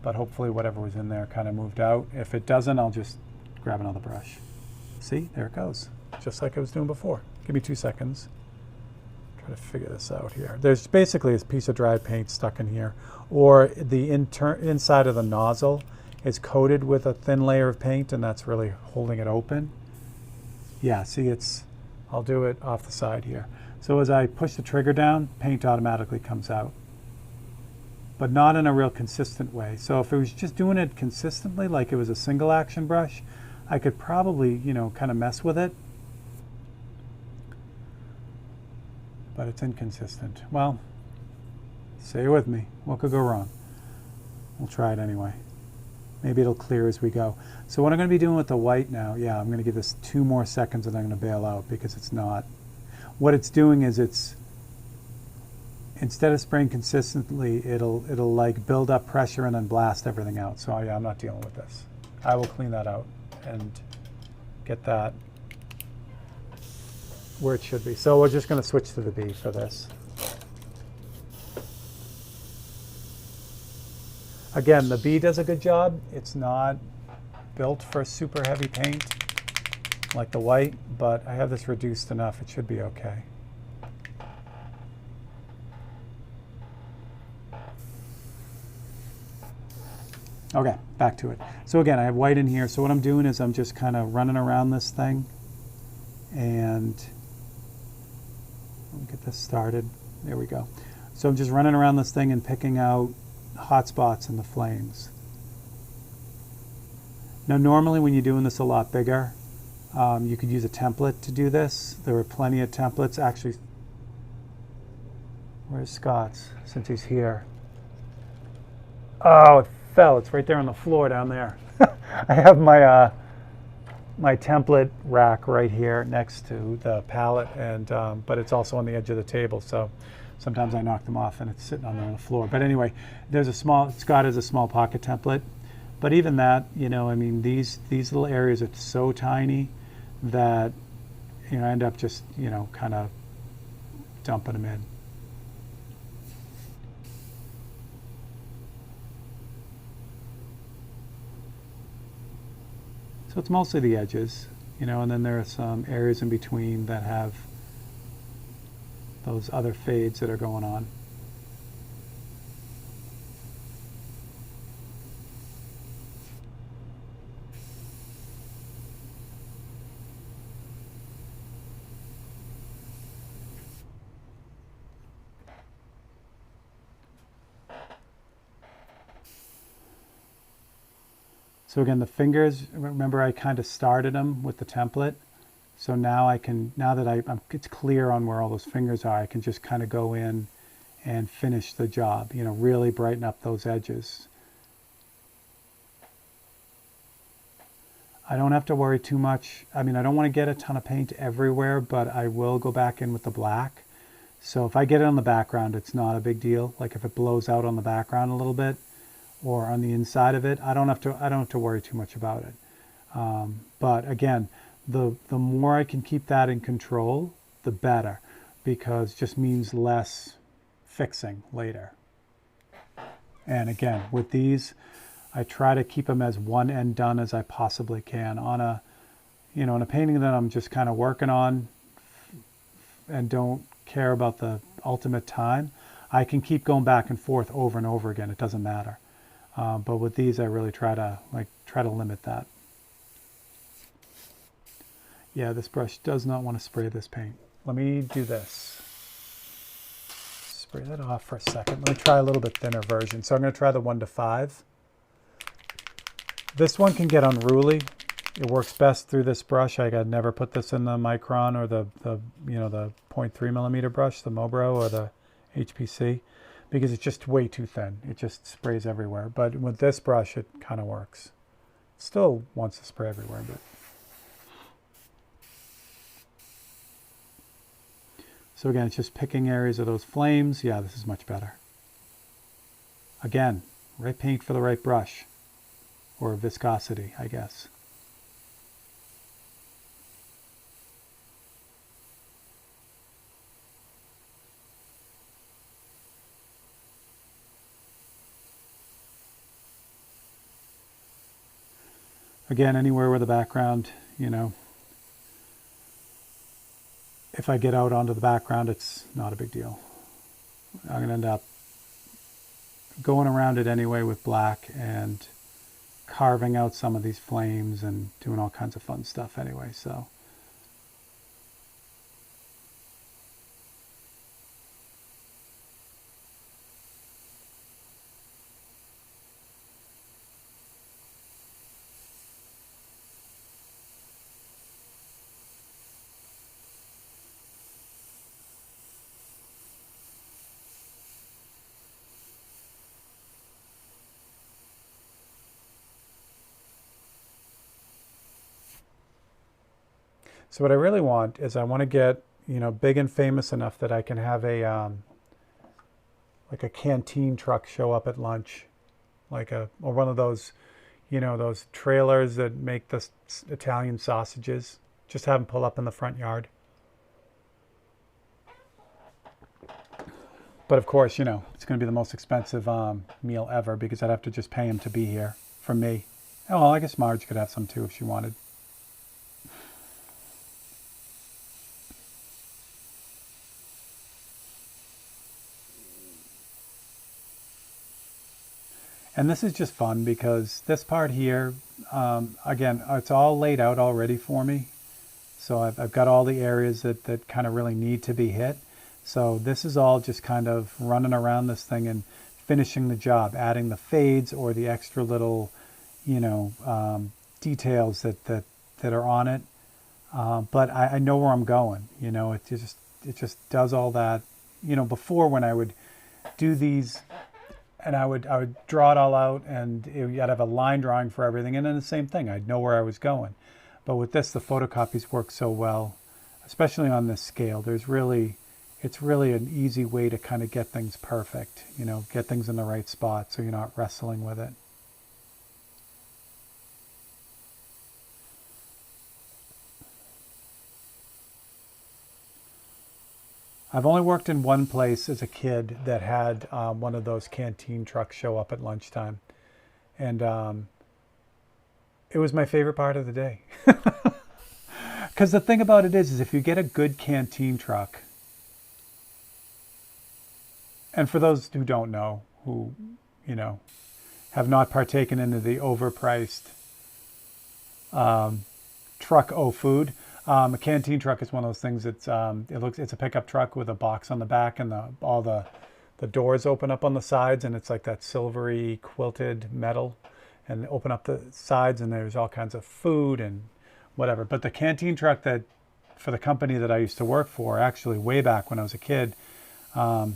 but hopefully whatever was in there kind of moved out. If it doesn't, I'll just grab another brush. See, there it goes. Just like I was doing before. Give me 2 seconds. Try to figure this out here. There's basically a piece of dry paint stuck in here, or the inside of the nozzle is coated with a thin layer of paint, and that's really holding it open. Yeah, see, I'll do it off the side here. So as I push the trigger down, paint automatically comes out, but not in a real consistent way. So if it was just doing it consistently, like it was a single action brush, I could probably, you know, kind of mess with it. But it's inconsistent. Well, say it with me. What could go wrong? We'll try it anyway. Maybe it'll clear as we go. So what I'm going to be doing with the white now, yeah, I'm going to give this 2 more seconds and I'm going to bail out because it's not. What it's doing is it's, instead of spraying consistently, it'll like build up pressure and then blast everything out. So yeah, I'm not dealing with this. I will clean that out and get that where it should be. So we're just going to switch to the B for this. Again, the B does a good job. It's not built for super heavy paint like the white, but I have this reduced enough. It should be okay. Okay, back to it. So again, I have white in here. So what I'm doing is I'm just kind of running around this thing, and let me get this started. There we go. So I'm just running around this thing and picking out hot spots in the flames. Now normally when you're doing this a lot bigger, you could use a template to do this. There are plenty of templates. Actually, where's Scott's, since he's here? Oh, it fell. It's right there on the floor down there. I have my my template rack right here next to the palette, and but it's also on the edge of the table, so sometimes I knock them off and it's sitting on there on the floor. But anyway, there's a small, Scott has a small pocket template, but even that, you know, I mean, these little areas are so tiny that, you know, I end up just, you know, kind of dumping them in. So it's mostly the edges, you know, and then there are some areas in between that have those other fades that are going on. So again, the fingers, remember I kind of started them with the template. So now now that it's clear on where all those fingers are, I can just kind of go in and finish the job, you know, really brighten up those edges. I don't have to worry too much. I mean, I don't want to get a ton of paint everywhere, but I will go back in with the black. So if I get it on the background, it's not a big deal. Like if it blows out on the background a little bit or on the inside of it, I don't have to worry too much about it. But again, the more I can keep that in control, the better, because it just means less fixing later. And again, with these, I try to keep them as one and done as I possibly can on a, you know, in a painting that I'm just kind of working on and don't care about the ultimate time. I can keep going back and forth over and over again. It doesn't matter. But with these, I really try to limit that. Yeah, this brush does not want to spray this paint. Let me do this. Spray that off for a second. Let me try a little bit thinner version. So I'm going to try the 1:5. This one can get unruly. It works best through this brush. I got never put this in the micron or the 0.3 millimeter brush, the Mobro or the HPC, because it's just way too thin. It just sprays everywhere. But with this brush, it kind of works. Still wants to spray everywhere, but. So again, it's just picking areas of those flames. Yeah, this is much better. Again, right paint for the right brush, or viscosity, I guess. Again, anywhere where the background, you know, if I get out onto the background, it's not a big deal. I'm going to end up going around it anyway with black and carving out some of these flames and doing all kinds of fun stuff anyway, so. So what I really want is I want to get, you know, big and famous enough that I can have a like a canteen truck show up at lunch, or one of those, you know, those trailers that make the Italian sausages. Just have them pull up in the front yard. But of course, you know, it's going to be the most expensive meal ever because I'd have to just pay him to be here for me. Oh, well, I guess Marge could have some too if she wanted. And this is just fun because this part here, again, it's all laid out already for me. So I've got all the areas that kind of really need to be hit. So this is all just kind of running around this thing and finishing the job, adding the fades or the extra little, you know, details that are on it. But I know where I'm going. You know, it just does all that. You know, before when I would do these, and I would draw it all out, and I'd have a line drawing for everything, and then the same thing, I'd know where I was going. But with this, the photocopies work so well, especially on this scale. It's really an easy way to kind of get things perfect, you know, get things in the right spot so you're not wrestling with it. I've only worked in one place as a kid that had one of those canteen trucks show up at lunchtime. And it was my favorite part of the day. Because the thing about it is if you get a good canteen truck, and for those who don't know, who, you know, have not partaken into the overpriced truck food, a canteen truck is one of those things that's it's a pickup truck with a box on the back, and all the doors open up on the sides, and it's like that silvery quilted metal, and open up the sides, and there's all kinds of food and whatever. But the canteen truck that for the company that I used to work for, actually way back when I was a kid. I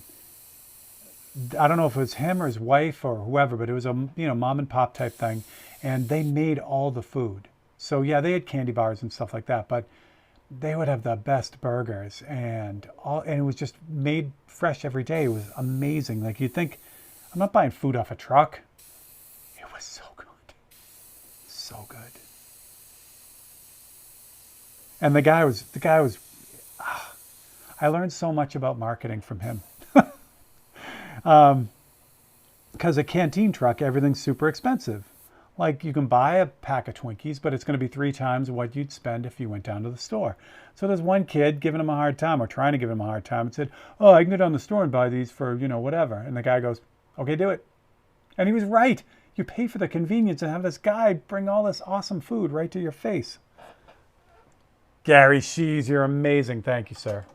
don't know if it was him or his wife or whoever, but it was a mom and pop type thing, and they made all the food. So yeah, they had candy bars and stuff like that, but they would have the best burgers and it was just made fresh every day. It was amazing. Like, you'd think, I'm not buying food off a truck. It was so good. So good. And the guy was, I learned so much about marketing from him. Because a canteen truck, everything's super expensive. Like, you can buy a pack of Twinkies, but it's going to be 3 times what you'd spend if you went down to the store. So there's one kid giving him a hard time, or trying to give him a hard time, and said, oh, I can go down to the store and buy these for, whatever. And the guy goes, okay, do it. And he was right. You pay for the convenience and have this guy bring all this awesome food right to your face. Gary Shees, you're amazing. Thank you, sir.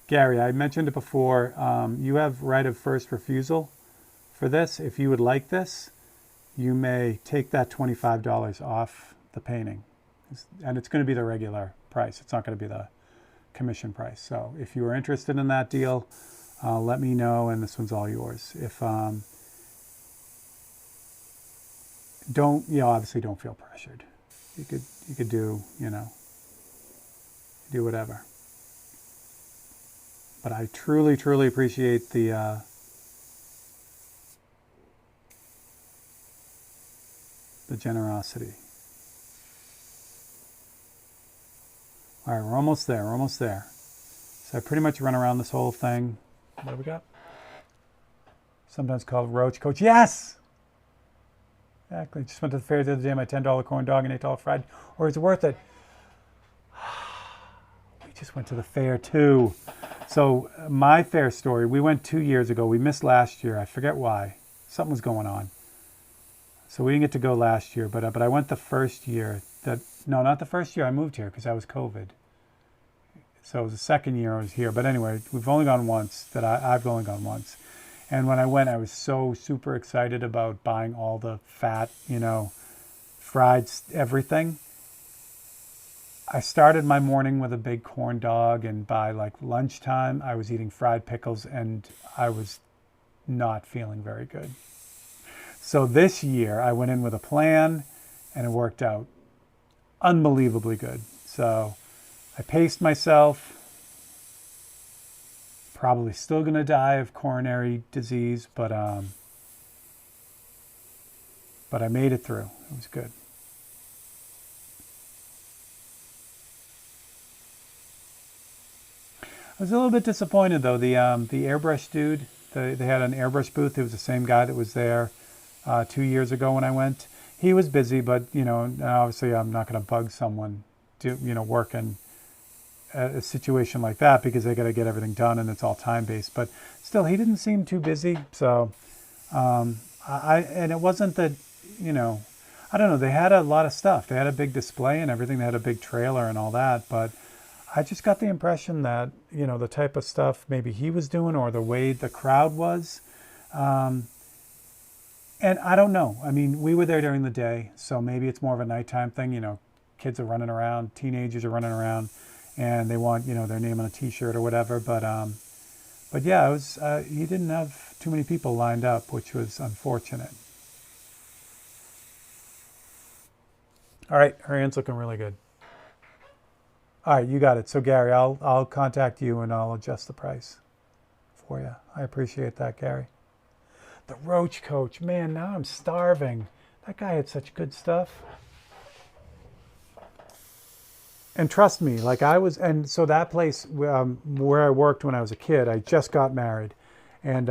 Gary, I mentioned it before. You have right of first refusal for this. If you would like this, you may take that $25 off the painting. And it's going to be the regular price. It's not going to be the commission price. So if you are interested in that deal, let me know, and this one's all yours. If obviously don't feel pressured. You could do, do whatever. But I truly, truly appreciate the generosity. All right, we're almost there. We're almost there. So I pretty much run around this whole thing. What do we got? Sometimes called Roach Coach. Yes! Exactly. Just went to the fair the other day. My $10 corn dog and $8 fried. Or it's worth it. We just went to the fair too. So my fair story, we went 2 years ago. We missed last year. I forget why. Something was going on. So we didn't get to go last year. But I went the first year. No, not the first year I moved here, because that was COVID. So it was the second year I was here. But anyway, we've only gone once. I've only gone once. And when I went, I was so super excited about buying all the fat, fried everything. I started my morning with a big corn dog, and by like lunchtime, I was eating fried pickles, and I was not feeling very good. So this year, I went in with a plan, and it worked out unbelievably good. So I paced myself. Probably still going to die of coronary disease, but I made it through. It was good. I was a little bit disappointed though. The airbrush dude, they had an airbrush booth. It was the same guy that was there 2 years ago when I went. He was busy, but obviously I'm not going to bug someone to work in a situation like that, because they got to get everything done and it's all time based. But still, he didn't seem too busy. So and it wasn't that I don't know. They had a lot of stuff. They had a big display and everything. They had a big trailer and all that, but I just got the impression that, the type of stuff maybe he was doing, or the way the crowd was. And I don't know. I mean, we were there during the day, so maybe it's more of a nighttime thing. Kids are running around, teenagers are running around, and they want, their name on a T-shirt or whatever. But yeah, it was. He didn't have too many people lined up, which was unfortunate. All right, her hand's looking really good. All right, you got it. So Gary, I'll contact you and I'll adjust the price for you. I appreciate that, Gary. The Roach Coach, man, now I'm starving. That guy had such good stuff. And trust me, and so that place where I worked when I was a kid, I just got married, and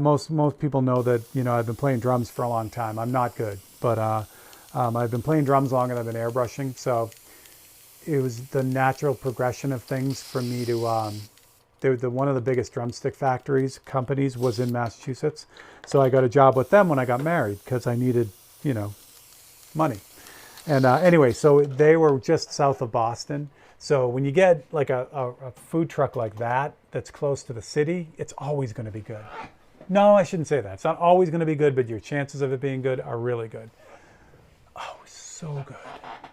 most people know that I've been playing drums for a long time. I'm not good, but I've been playing drums longer than I've been airbrushing, so it was the natural progression of things for me to. One of the biggest drumstick companies was in Massachusetts, so I got a job with them when I got married because I needed, money. And anyway, so they were just south of Boston, So when you get like a food truck like that that's close to the city, it's always going to be good. No, I shouldn't say that. It's not always going to be good, but your chances of it being good are really good. Oh, so good.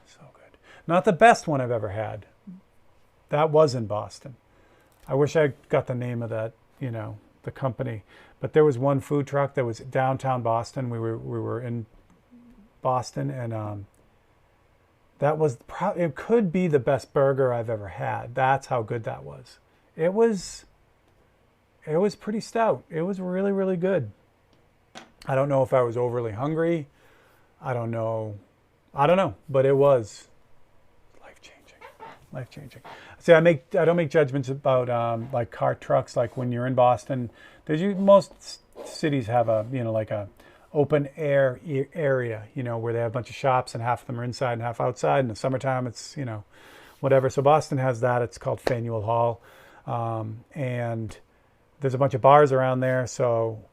So good. Not the best one I've ever had. That was in Boston. I wish I got the name of that, the company. But there was one food truck that was downtown Boston. We were in Boston, and that was it could be the best burger I've ever had. That's how good that was. It was pretty stout. It was really, really good. I don't know if I was overly hungry. I don't know, but it was life-changing. Life-changing. See, I don't make judgments about like cart trucks. Like when you're in Boston, most cities have like a open air area, where they have a bunch of shops and half of them are inside and half outside. In the summertime, it's whatever. So Boston has that. It's called Faneuil Hall, and there's a bunch of bars around there. So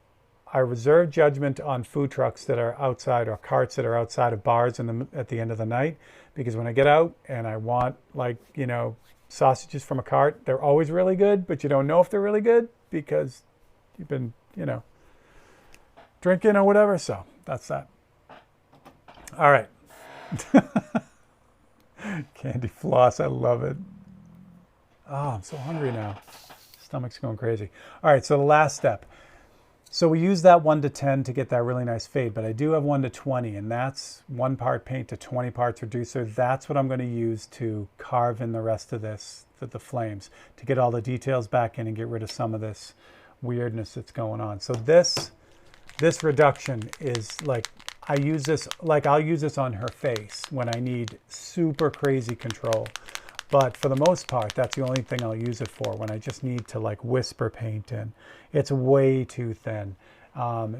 I reserve judgment on food trucks that are outside or carts that are outside of bars at the end of the night, because when I get out and I want sausages from a cart, they're always really good, but you don't know if they're really good because you've been, drinking or whatever. So that's that. All right. Candy floss. I love it. Oh, I'm so hungry now. Stomach's going crazy. All right. So the last step. So we use that 1 to 10 to get that really nice fade, but I do have 1 to 20, and that's 1 part paint to 20 parts reducer. That's what I'm going to use to carve in the rest of this, the flames, to get all the details back in and get rid of some of this weirdness that's going on. So this reduction is like, I'll use this on her face when I need super crazy control. But for the most part, that's the only thing I'll use it for, when I just need to like whisper paint in. It's way too thin,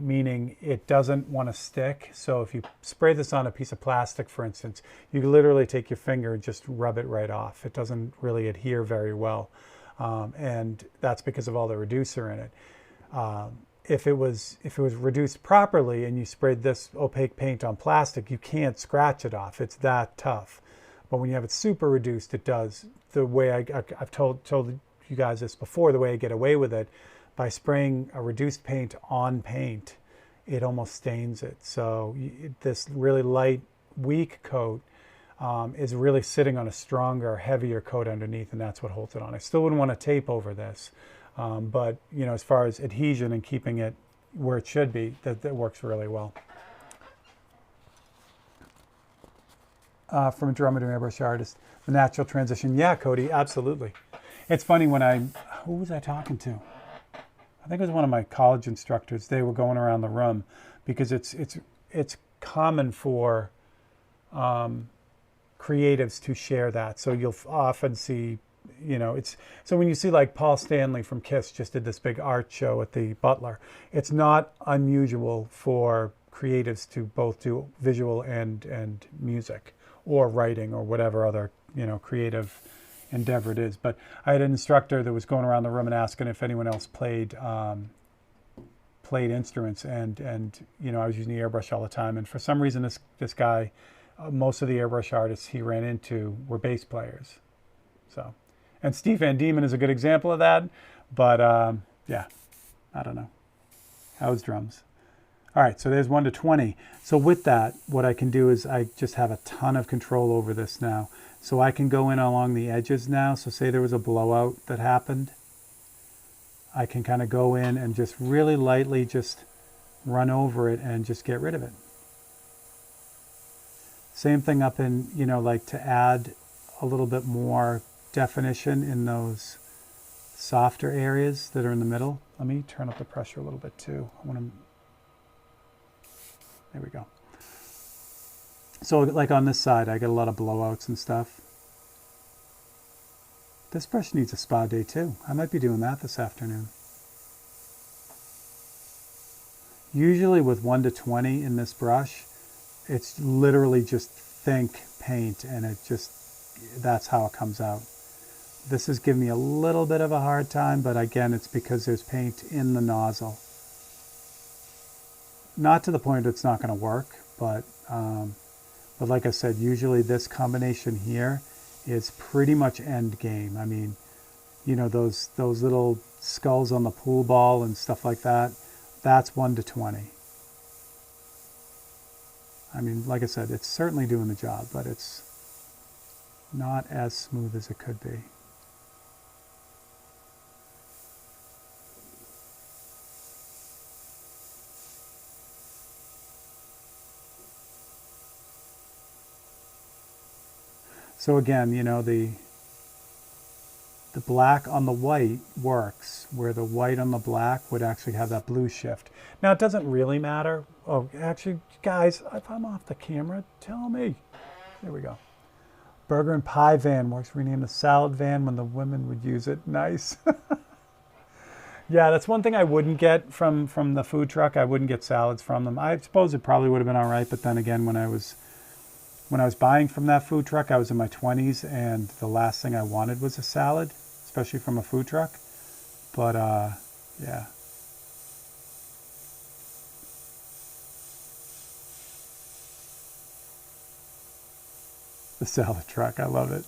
meaning it doesn't want to stick. So if you spray this on a piece of plastic, for instance, you can literally take your finger and just rub it right off. It doesn't really adhere very well. And that's because of all the reducer in it. If it was reduced properly and you sprayed this opaque paint on plastic, you can't scratch it off. It's that tough. But when you have it super reduced, it does. The way I've told you guys this before, the way I get away with it, by spraying a reduced paint on paint, it almost stains it. So this really light, weak coat is really sitting on a stronger, heavier coat underneath, and that's what holds it on. I still wouldn't want to tape over this, but as far as adhesion and keeping it where it should be, that works really well. From a drummer to an airbrush artist, the natural transition. Yeah, Cody, absolutely. It's funny who was I talking to? I think it was one of my college instructors. They were going around the room because it's common for creatives to share that. So you'll often see, so when you see like Paul Stanley from Kiss just did this big art show at the Butler, it's not unusual for creatives to both do visual and music, or writing, or whatever other creative endeavor it is. But I had an instructor that was going around the room and asking if anyone else played instruments, and I was using the airbrush all the time, and for some reason this guy, most of the airbrush artists he ran into were bass players. So, and Steve Van Diemen is a good example of that, but yeah, I don't know. How's drums? All right, so there's 1 to 20. So with that, what I can do is I just have a ton of control over this now. So I can go in along the edges now. So say there was a blowout that happened. I can kind of go in and just really lightly just run over it and just get rid of it. Same thing up in, like to add a little bit more definition in those softer areas that are in the middle. Let me turn up the pressure a little bit too. There we go. So like on this side, I get a lot of blowouts and stuff. This brush needs a spa day too. I might be doing that this afternoon. Usually with 1 to 20 in this brush, it's literally just think paint, and that's how it comes out. This is giving me a little bit of a hard time, but again, it's because there's paint in the nozzle. Not to the point it's not going to work, but like I said, usually this combination here is pretty much end game. I mean, you know, those little skulls on the pool ball and stuff like that, that's 1 to 20. I mean, like I said, it's certainly doing the job, but it's not as smooth as it could be. So again, you know, the black on the white works, where the white on the black would actually have that blue shift. Now, it doesn't really matter. Oh, actually, guys, if I'm off the camera, tell me. There we go. Burger and pie van works. Rename the salad van when the women would use it. Nice. Yeah, that's one thing I wouldn't get from the food truck. I wouldn't get salads from them. I suppose it probably would have been all right, but then again, when I was buying from that food truck, I was in my 20s, and the last thing I wanted was a salad, especially from a food truck. But, yeah. The salad truck, I love it.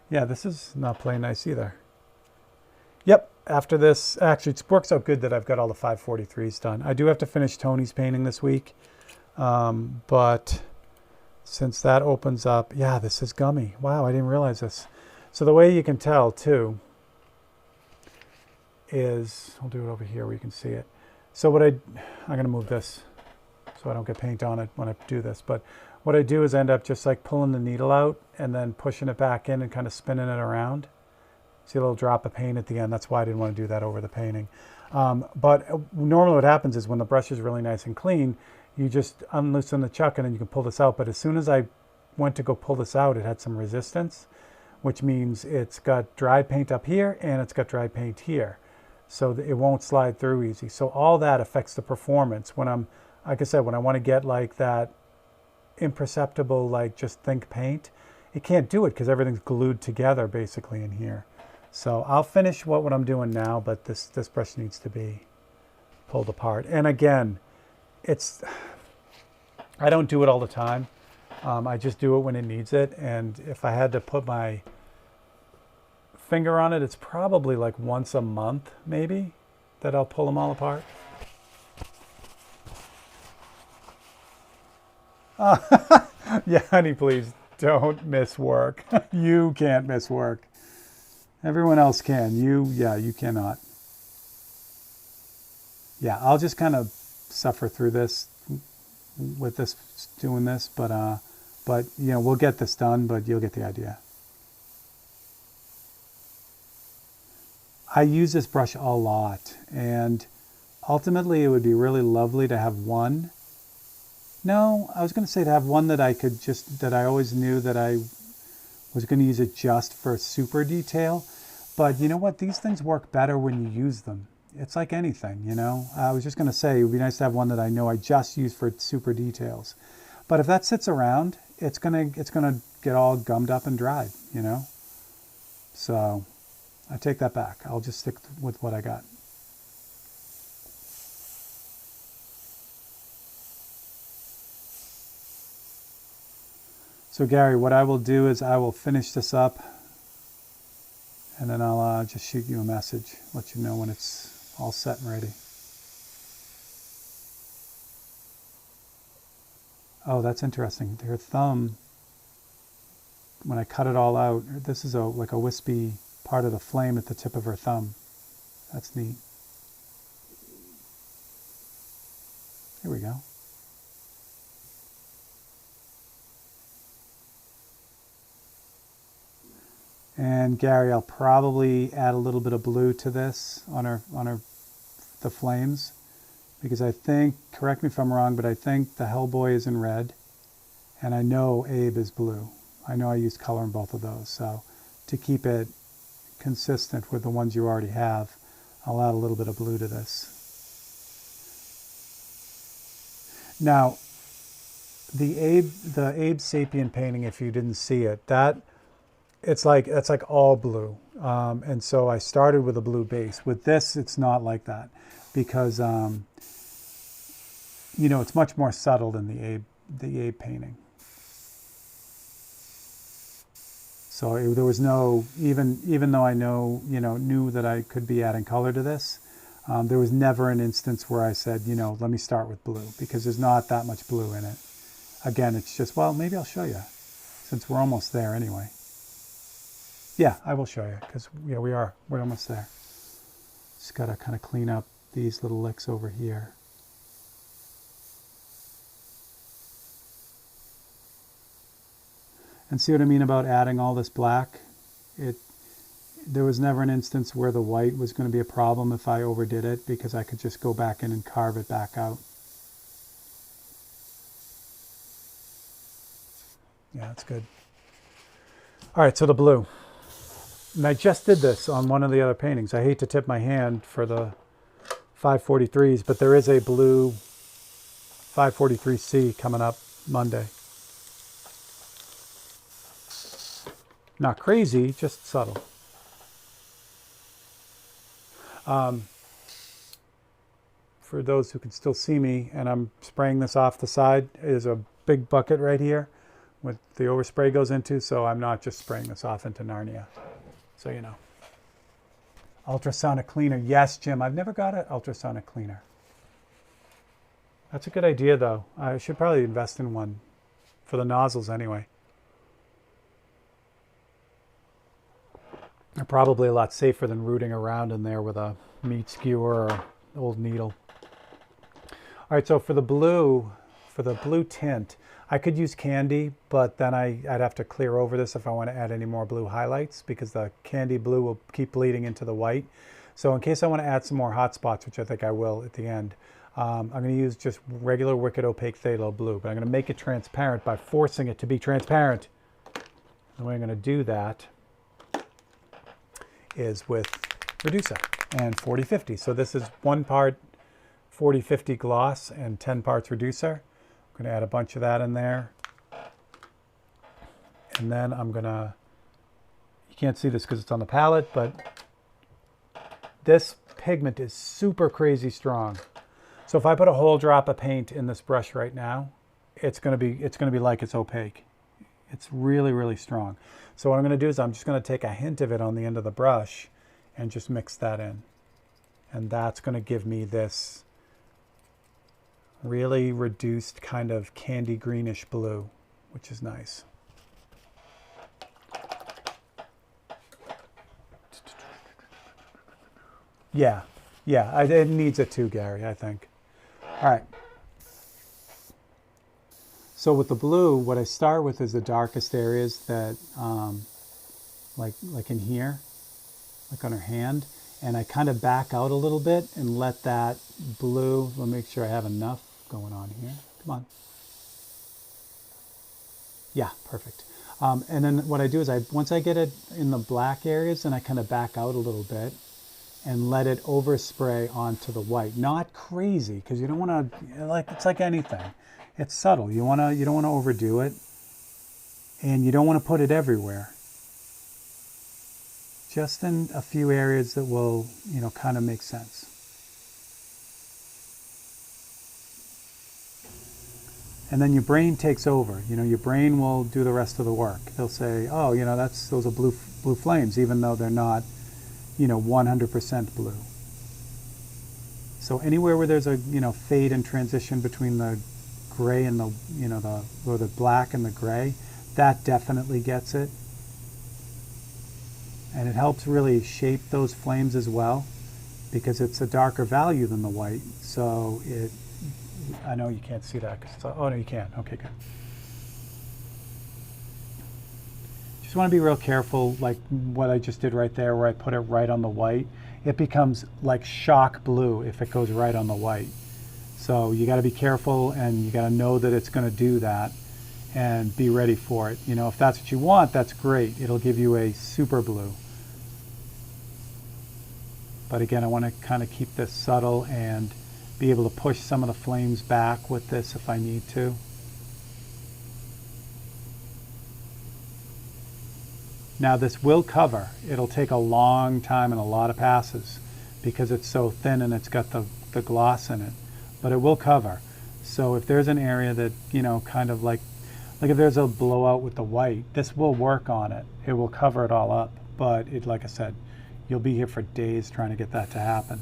Yeah, this is not playing nice either. Yep, after this, actually it works out good that I've got all the 543s done. I do have to finish Tony's painting this week, but since that opens up, yeah, this is gummy. Wow, I didn't realize this. So the way you can tell too is, I'll do it over here where you can see it. So I'm going to move this so I don't get paint on it when I do this, but what I do is end up just like pulling the needle out and then pushing it back in and kind of spinning it around. See a little drop of paint at the end. That's why I didn't want to do that over the painting. But normally what happens is when the brush is really nice and clean, you just unloosen the chuck and then you can pull this out. But as soon as I went to go pull this out, it had some resistance, which means it's got dry paint up here and it's got dry paint here. So it won't slide through easy. So all that affects the performance. When I'm, like I said, when I want to get like that imperceptible, like just think paint, it can't do it because everything's glued together basically in here. So I'll finish what I'm doing now, but this brush needs to be pulled apart. And again, I don't do it all the time. I just do it when it needs it. And if I had to put my finger on it, it's probably like once a month maybe that I'll pull them all apart. Yeah, honey, please don't miss work. You can't miss work. Everyone else can. You cannot. Yeah, I'll just kind of suffer through this with this, doing this, but you know, we'll get this done, but you'll get the idea. I use this brush a lot, and ultimately it would be really lovely to have one. No, I was going to say to have one that I could just, that I always knew that I was going to use it just for super detail. But you know what? These things work better when you use them. It's like anything, you know? I was just going to say it would be nice to have one that I know I just use for super details. But if that sits around, it's going to get all gummed up and dried, you know? So I take that back. I'll just stick with what I got. So Gary, what I will do is I will finish this up, and then I'll just shoot you a message, let you know when it's all set and ready. Oh, that's interesting. Her thumb, when I cut it all out, this is like a wispy part of the flame at the tip of her thumb. That's neat. Here we go. And Gary, I'll probably add a little bit of blue to this on the flames, because I think, correct me if I'm wrong, but I think the Hellboy is in red, and I know Abe is blue. I know I used color in both of those, so to keep it consistent with the ones you already have, I'll add a little bit of blue to this. Now, the Abe Sapien painting, if you didn't see it, that's like all blue. And so I started with a blue base. With this, it's not like that because, you know, it's much more subtle than the Abe painting. So there was no, even though I knew that I could be adding color to this, there was never an instance where I said, you know, let me start with blue, because there's not that much blue in it. Again, it's just, well, maybe I'll show you, since we're almost there anyway. Yeah, I will show you, because yeah, we're almost there. Just got to kind of clean up these little licks over here. And see what I mean about adding all this black? There was never an instance where the white was going to be a problem if I overdid it, because I could just go back in and carve it back out. Yeah, that's good. All right, so the blue. And I just did this on one of the other paintings. I hate to tip my hand for the 543s, but there is a blue 543C coming up Monday. Not crazy, just subtle. For those who can still see me, and I'm spraying this off the side, is a big bucket right here with the overspray goes into, so I'm not just spraying this off into Narnia. So you know. Ultrasonic cleaner. Yes, Jim, I've never got an ultrasonic cleaner. That's a good idea, though. I should probably invest in one for the nozzles anyway. They're probably a lot safer than rooting around in there with a meat skewer or old needle. All right, so for the blue tint, I could use candy, but then I'd have to clear over this if I want to add any more blue highlights, because the candy blue will keep bleeding into the white. So in case I want to add some more hot spots, which I think I will at the end, I'm going to use just regular Wicked Opaque Phthalo blue, but I'm going to make it transparent by forcing it to be transparent. The way I'm going to do that is with reducer and 40-50. So this is 1 part 40-50 gloss and 10 parts reducer. I'm going to add a bunch of that in there. And then I'm going to, you can't see this because it's on the palette, but this pigment is super crazy strong. So if I put a whole drop of paint in this brush right now, it's going to be like it's opaque. It's really, really strong. So what I'm going to do is I'm just going to take a hint of it on the end of the brush and just mix that in. And that's going to give me this really reduced kind of candy greenish blue, which is nice. Yeah, it needs it too, Gary, I think. All right. So with the blue, what I start with is the darkest areas that, like in here, like on her hand, and I kind of back out a little bit and let that blue, let me make sure I have enough going on here. Come on. Yeah, perfect. And then what I do is once I get it in the black areas, then I kind of back out a little bit and let it overspray onto the white. Not crazy, because you don't want to, it's like anything. It's subtle. You don't want to overdo it, and you don't want to put it everywhere. Just in a few areas that will, kind of make sense. And then your brain takes over. Your brain will do the rest of the work. They'll say, oh, those are blue flames, even though they're not, 100% blue. So anywhere where there's a, fade and transition between the gray and the, or the black and the gray, that definitely gets it. And it helps really shape those flames as well, because it's a darker value than the white. So I know you can't see that, oh no, you can. Okay, good. Just want to be real careful, like what I just did right there, where I put it right on the white. It becomes like shock blue if it goes right on the white. So you got to be careful, and you got to know that it's going to do that, and be ready for it. If that's what you want, that's great. It'll give you a super blue. But again, I want to kind of keep this subtle and be able to push some of the flames back with this if I need to. Now this will cover. It'll take a long time and a lot of passes because it's so thin and it's got the gloss in it, but it will cover. So if there's an area that, you know, kind of like if there's a blowout with the white, this will work on it. It will cover it all up, but it, like I said, you'll be here for days trying to get that to happen.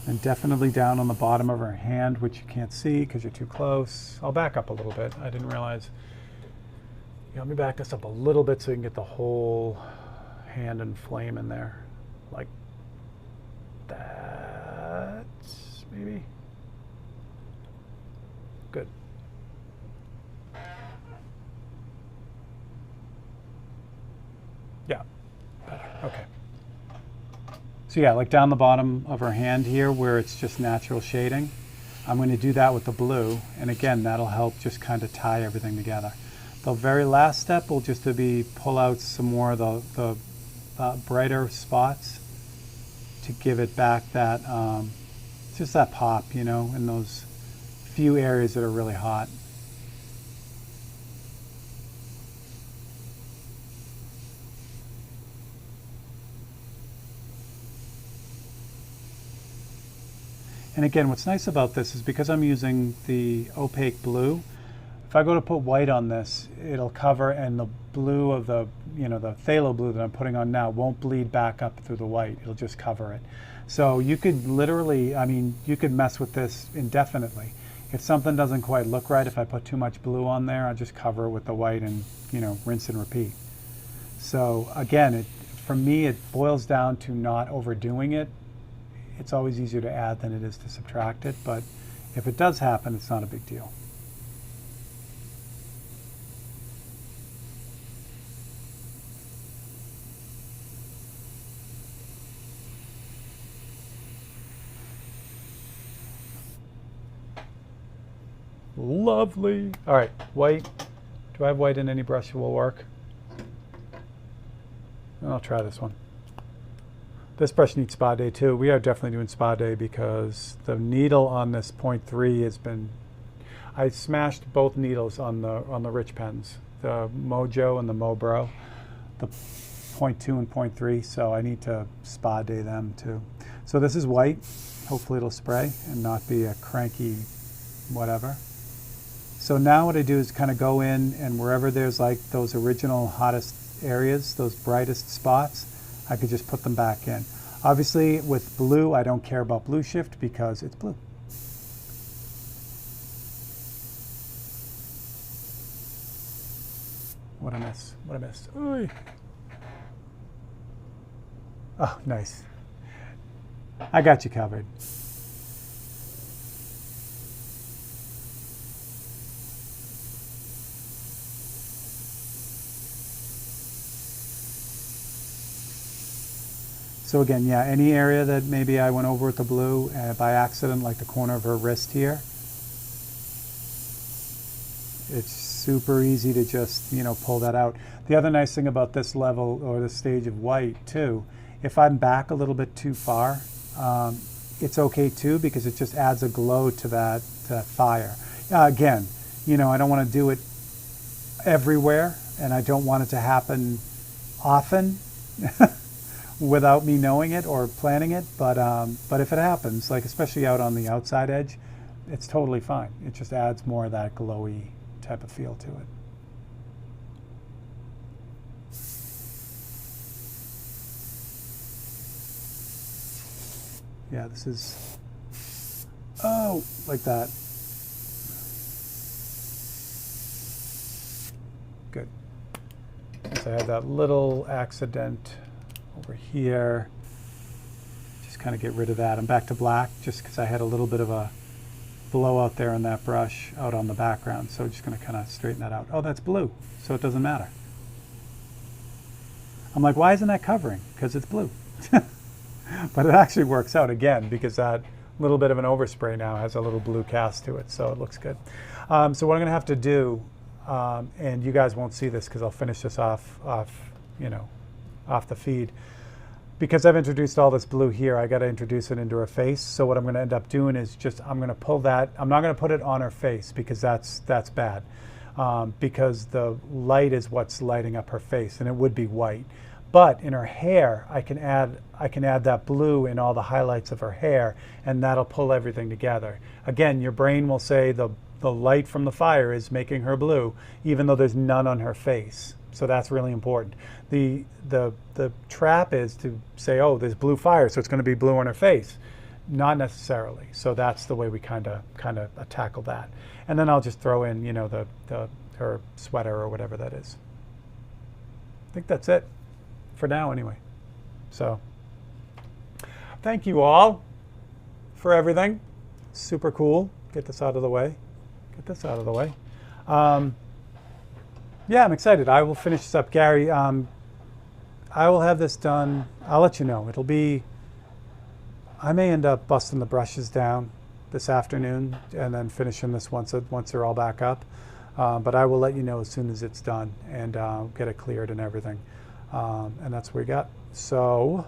And definitely down on the bottom of her hand, which you can't see because you're too close. I'll back up a little bit. I didn't realize. Let me back this up a little bit so you can get the whole hand and flame in there. Like that, maybe. Good. Yeah, better. Okay. So yeah, like down the bottom of her hand here where it's just natural shading, I'm going to do that with the blue. And again, that'll help just kind of tie everything together. The very last step will just to be pull out some more of the brighter spots to give it back that, just that pop, you know, in those few areas that are really hot. And again, what's nice about this is because I'm using the opaque blue, if I go to put white on this, it'll cover, and the blue of the, you know, the phthalo blue that I'm putting on now won't bleed back up through the white. It'll just cover it. So you could literally, I mean, you could mess with this indefinitely. If something doesn't quite look right, if I put too much blue on there, I'll just cover it with the white and, you know, rinse and repeat. So again, for me, it boils down to not overdoing it. It's always easier to add than it is to subtract it, but if it does happen, it's not a big deal. Lovely. All right, white. Do I have white in any brush that will work? I'll try this one. This brush needs spa day too. We are definitely doing spa day because the needle on this 0.3 has been, I smashed both needles on the rich pens, the Mojo and the Mobro, the 0.2 and 0.3, so I need to spa day them too. So this is white. Hopefully it'll spray and not be a cranky whatever. So now what I do is kind of go in, and wherever there's like those original hottest areas, those brightest spots, I could just put them back in. Obviously with blue, I don't care about blue shift because it's blue. What a miss, what a miss. Oy. Oh, nice. I got you covered. So again, yeah, any area that maybe I went over with the blue by accident, like the corner of her wrist here, it's super easy to just, you know, pull that out. The other nice thing about this level or this stage of white too, if I'm back a little bit too far, it's okay too because it just adds a glow to that fire. Again, you know, I don't want to do it everywhere and I don't want it to happen often. Without me knowing it or planning it, but if it happens, like especially out on the outside edge, it's totally fine. It just adds more of that glowy type of feel to it. Yeah, this is, oh, like that. Good. So I had that little accident over here, just kind of get rid of that. I'm back to black just because I had a little bit of a blowout there on that brush out on the background, so just going to kind of straighten that out. Oh, that's blue, so it doesn't matter. I'm like, why isn't that covering? Because it's blue. But it actually works out again because that little bit of an overspray now has a little blue cast to it, so it looks good. So what I'm going to have to do, and you guys won't see this because I'll finish this off, you know, off the feed. Because I've introduced all this blue here, I got to introduce it into her face. So what I'm going to end up doing is just, I'm going to pull that. I'm not going to put it on her face because that's bad. Because the light is what's lighting up her face, and it would be white. But in her hair, I can add that blue in all the highlights of her hair, and that'll pull everything together. Again, your brain will say the light from the fire is making her blue, even though there's none on her face. So that's really important. The trap is to say, oh, there's blue fire, so it's going to be blue on her face. Not necessarily. So that's the way we kind of tackle that. And then I'll just throw in, you know, her sweater or whatever that is. I think that's it for now, anyway. So thank you all for everything. Super cool. Get this out of the way. Yeah, I'm excited. I will finish this up, Gary. I will have this done. I'll let you know. It'll be, I may end up busting the brushes down this afternoon and then finishing this once they're all back up. But I will let you know as soon as it's done and get it cleared and everything. And that's what we got. So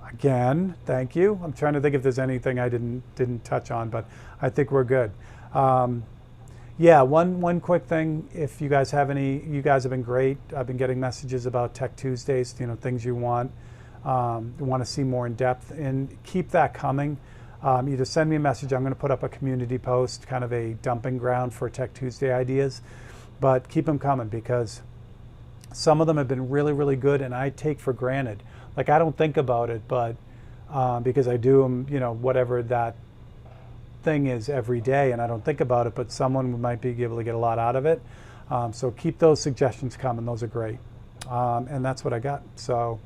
again, thank you. I'm trying to think if there's anything I didn't touch on, but I think we're good. Yeah, one quick thing. If you guys have any, you guys have been great. I've been getting messages about Tech Tuesdays, you know, things you want to see more in depth, and keep that coming. Either send me a message. I'm going to put up a community post, kind of a dumping ground for Tech Tuesday ideas, but keep them coming because some of them have been really, really good, and I take for granted. Like, I don't think about it, but because I do them, you know, whatever that thing is every day, and I don't think about it, but someone might be able to get a lot out of it. So keep those suggestions coming. Those are great. And that's what I got. So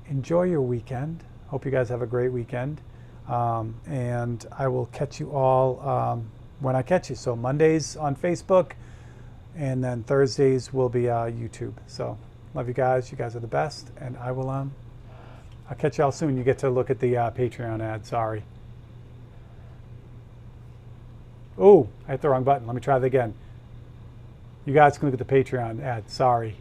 enjoy your weekend. Hope you guys have a great weekend. And I will catch you all when I catch you. So Mondays on Facebook, and then Thursdays will be YouTube. So love you guys. You guys are the best. And I will, I'll catch you all soon. You get to look at the Patreon ad. Sorry. Oh, I hit the wrong button. Let me try that again. You guys can look at the Patreon ad. Sorry.